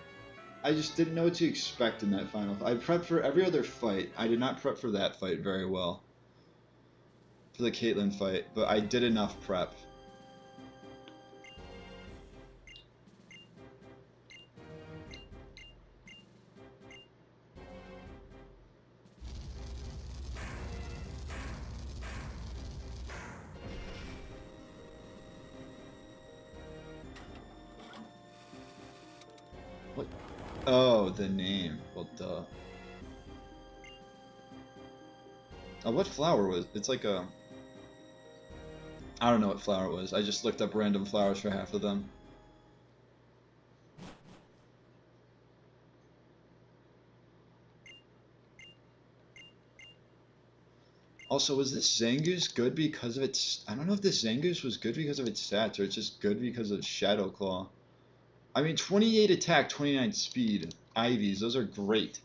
I just didn't know what to expect in that final. I prepped for every other fight. I did not prep for that fight very well. For the Caitlyn fight, but I did enough prep. What? Oh, the name. Well, duh. Oh, what flower was? It's like a... I don't know what flower it was. I just looked up random flowers for half of them. Also, was this Zangoose good because of its... I don't know if this Zangoose was good because of its stats, or it's just good because of Shadow Claw. I mean, 28 attack, 29 speed. Ivies, those are great.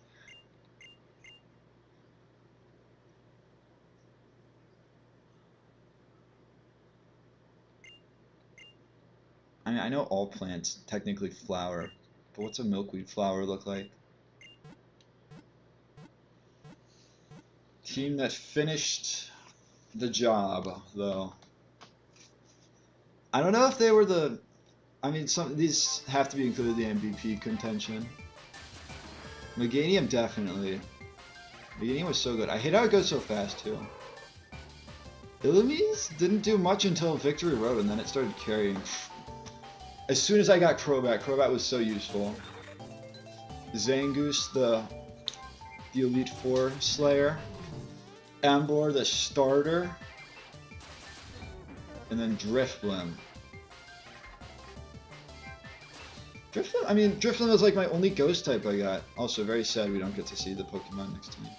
I mean, I know all plants technically flower, but what's a milkweed flower look like? Team that finished the job, though. I don't know if they were the... I mean, some these have to be included in the MVP contention. Meganium, definitely. Meganium was so good. I hate how it goes so fast, too. Illumise didn't do much until Victory Road, and then it started carrying. As soon as I got Crobat, Crobat was so useful. Zangoose, the Elite Four Slayer. Ambor, the starter. And then Drifblim. Drifblim, I mean, Drifblim was like my only ghost type I got. Also, very sad we don't get to see the Pokemon next to me.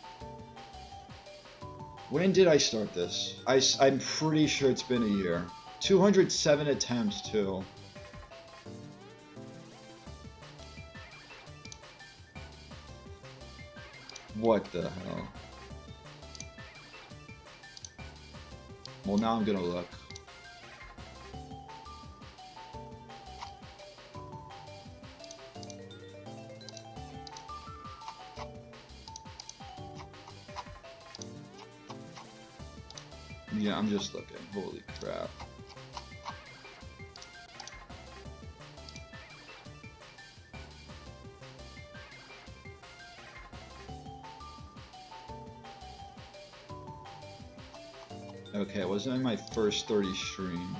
When did I start this? I'm pretty sure it's been a year. 207 attempts, too. What the hell? Well, now I'm gonna look. Yeah, I'm just looking. Holy crap. Okay, it wasn't in my first 30 streams.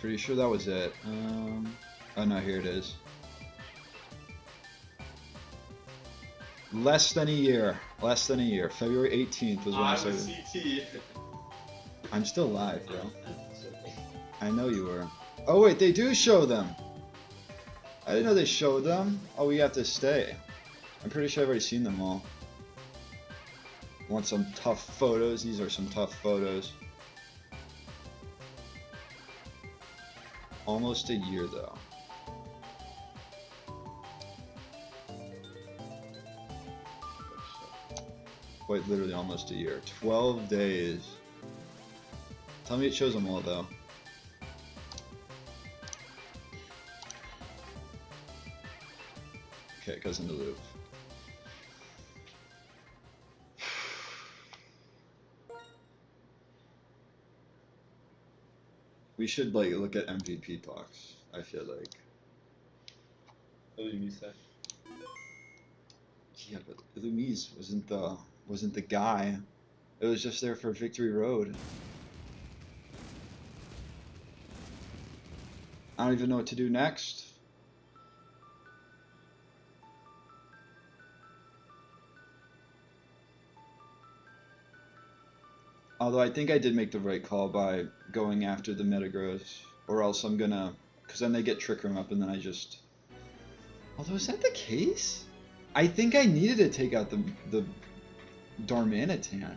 Pretty sure that was it. Oh no, here it is. Less than a year. Less than a year. February 18th was when I started. CT. I'm still live, bro. I know you were. Oh wait, they do show them. I didn't know they showed them. Oh, we have to stay. I'm pretty sure I've already seen them all. Want some tough photos? These are some tough photos. Almost a year though. quite literally almost a year. 12 days. Tell me it shows them all, though. Okay, it goes in the loop. We should, like, look at MVP talks, I feel like. What do you say? Yeah, but Luis wasn't the guy. It was just there for Victory Road. I don't even know what to do next. Although I think I did make the right call by going after the Metagross, or else I'm gonna, because then they get Trick Room up and then I just... Although, is that the case? I think I needed to take out the Darmanitan.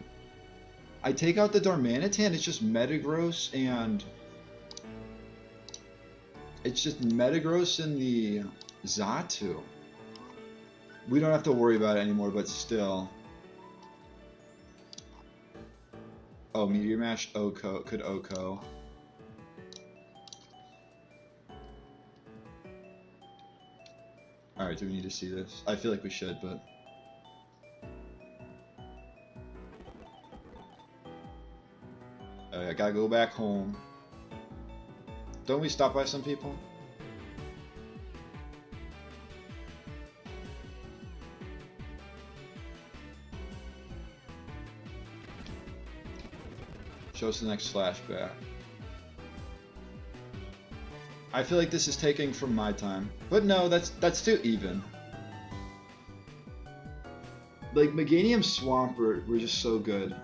I take out the Darmanitan, it's just Metagross and... It's just Metagross and the Xatu. We don't have to worry about it anymore, but still. Oh, Meteor Mash Oko could Oko. Alright, do we need to see this? I feel like we should, but... I gotta go back home. Don't we stop by some people? Show us the next flashback. I feel like this is taking from my time. But no, that's too even. Like, Meganium Swampert were just so good.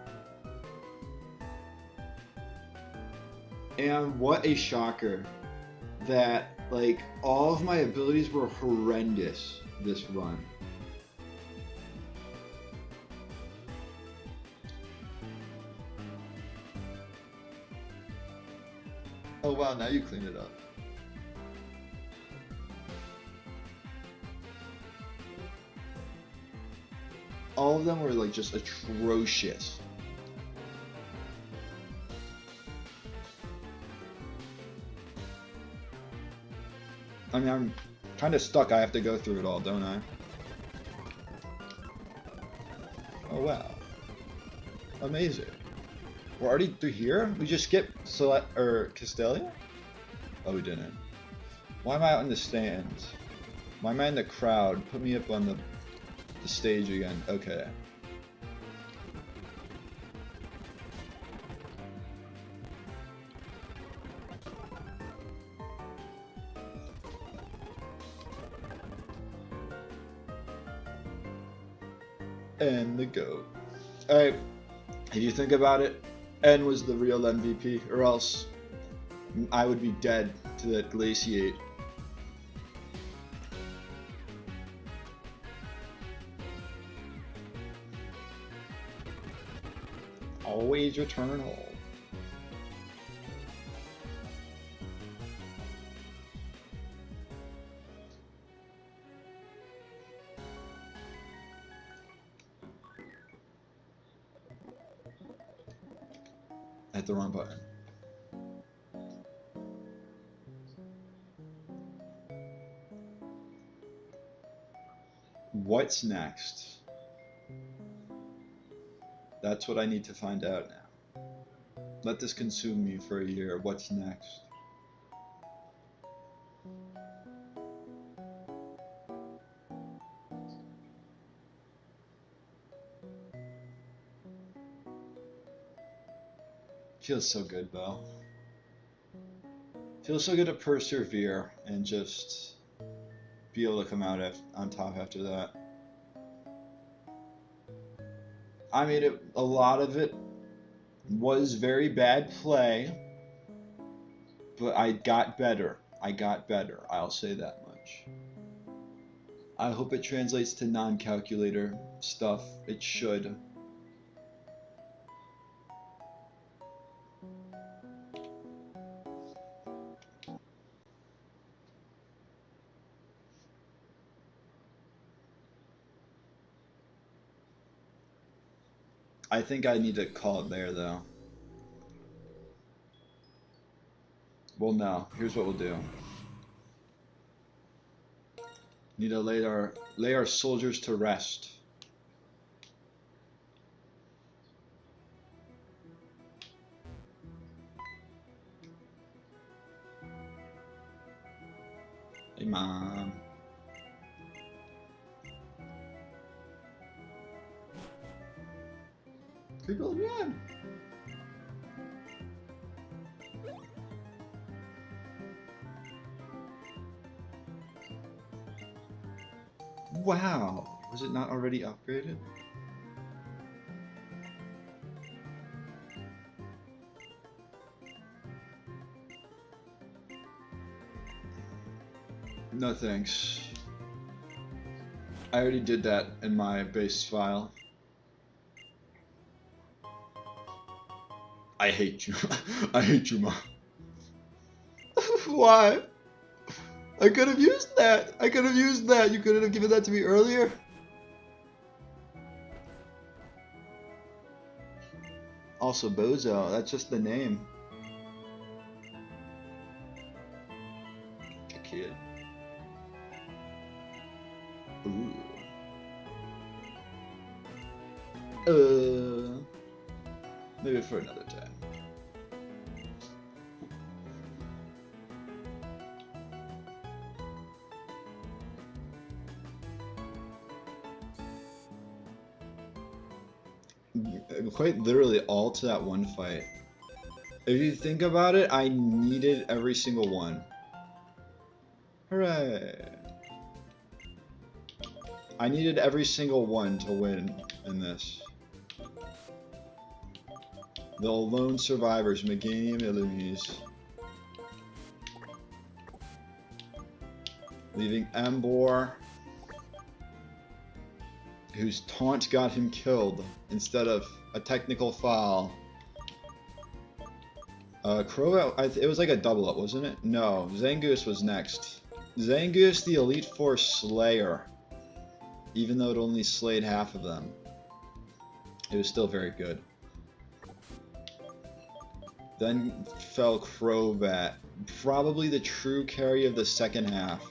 And what a shocker that, like, all of my abilities were horrendous this run. Oh wow, now you clean it up. All of them were like just atrocious. I mean, I'm kind of stuck. I have to go through it all, don't I? Oh wow. Amazing. We're already through here? We just skipped Castelia? Oh, we didn't. Why am I out in the stands? Why am I in the crowd? Put me up on the stage again. Okay. And the GOAT. Alright, if you think about it, N was the real MVP, or else I would be dead to that glaciate. Always return home. Hit the wrong button. What's next? That's what I need to find out now. Let this consume me for a year. What's next? Feels so good, though. Feels so good to persevere and just be able to come out on top after that. I mean, a lot of it was very bad play, but I got better. I'll say that much. I hope it translates to non-calculator stuff. It should. I think I need to call it there, though. Well, no. Here's what we'll do. Need to lay our soldiers to rest. Hey, Mom. Keep building in. Wow. Was it not already upgraded? No thanks. I already did that in my base file. I hate you. I hate you, Mom. Why? I could have used that. I could have used that. You couldn't have given that to me earlier. Also, Bozo. That's just the name. A kid. Ooh. Maybe for another time. Quite literally all to that one fight. If you think about it, I needed every single one. Hooray! I needed every single one to win in this. The lone survivors, Meganium Illumis. Leaving Embor, whose taunt got him killed instead of a technical foul. Crow, it was like a double up, wasn't it? No, Zangoose was next. Zangoose, the Elite Four Slayer. Even though it only slayed half of them. It was still very good. Then fell Crobat. Probably the true carry of the second half.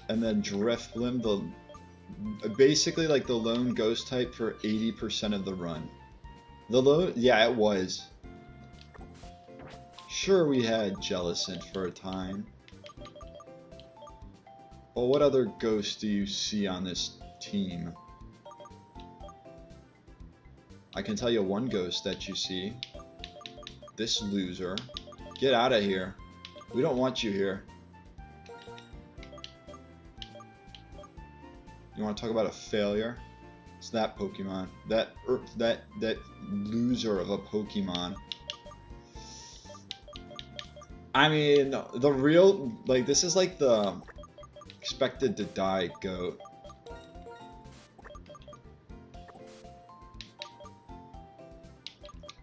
And then Drifblim, basically like the lone ghost type for 80% of the run. The lone, yeah, it was. Sure, we had Jellicent for a time. Well, what other ghosts do you see on this team? I can tell you one ghost that you see. This loser. Get out of here. We don't want you here. You want to talk about a failure? It's that Pokemon. That loser of a Pokemon. I mean, the real, like, this is like the expected to die goat.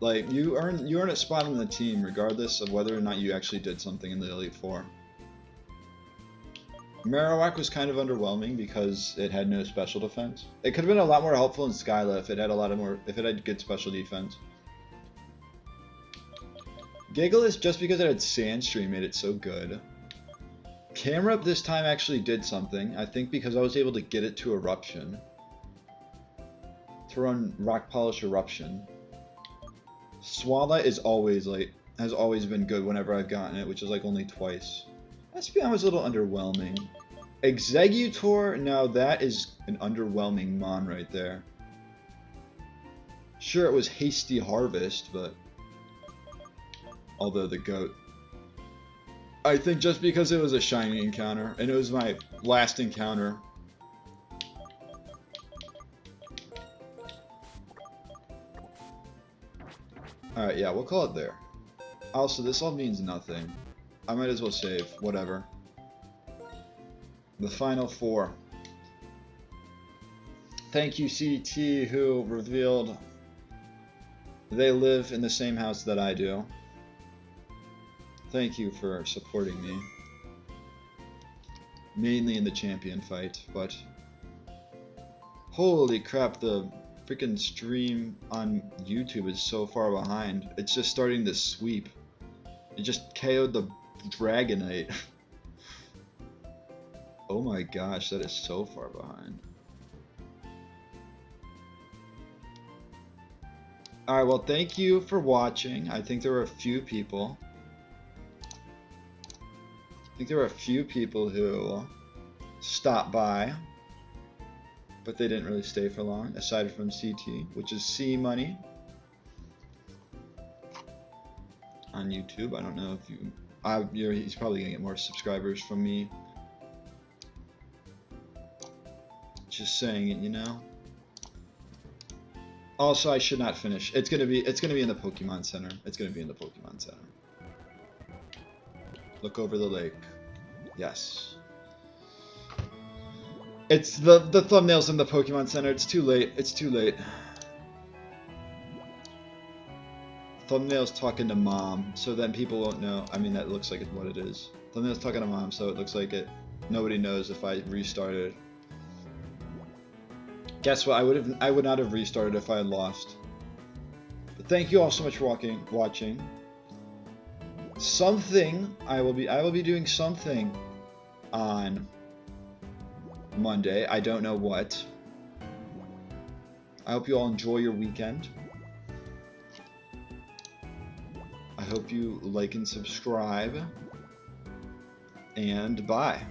Like, you earn a spot on the team regardless of whether or not you actually did something in the Elite Four. Marowak was kind of underwhelming because it had no special defense. It could have been a lot more helpful in Skyla if it had good special defense. Gigalith, just because it had Sandstream, made it so good. Camerupt this time actually did something, I think because I was able to get it to Eruption. To run Rock Polish Eruption. Swala is always has always been good whenever I've gotten it, which is like only twice. Espeon was a little underwhelming. Executor, now that is an underwhelming mon right there. Sure, it was Hasty Harvest, but although the goat. I think just because it was a shiny encounter, and it was my last encounter. Alright, yeah, we'll call it there. Also, this all means nothing. I might as well save, whatever. The final four. Thank you, CT, who revealed they live in the same house that I do. Thank you for supporting me. Mainly in the champion fight, but Holy crap, the freaking stream on YouTube is so far behind. It's just starting to sweep. It just KO'd the Dragonite. Oh my gosh, that is so far behind. Alright, well, thank you for watching. I think there were a few people. Who stopped by, but they didn't really stay for long, aside from CT, which is C Money on YouTube. I don't know if you... he's probably gonna get more subscribers from me. Just saying it, you know. Also, I should not finish. It's gonna be in the Pokemon Center. Look over the lake. Yes. It's the thumbnails in the Pokemon Center. It's too late. Thumbnails talking to mom, so then people won't know. I mean, that looks like it's what it is. Thumbnails talking to mom, so it looks like it. Nobody knows if I restarted. Guess what? I would not have restarted if I had lost. But thank you all so much for watching. I will be doing something on Monday. I don't know what. I hope you all enjoy your weekend. I hope you like and subscribe. And bye.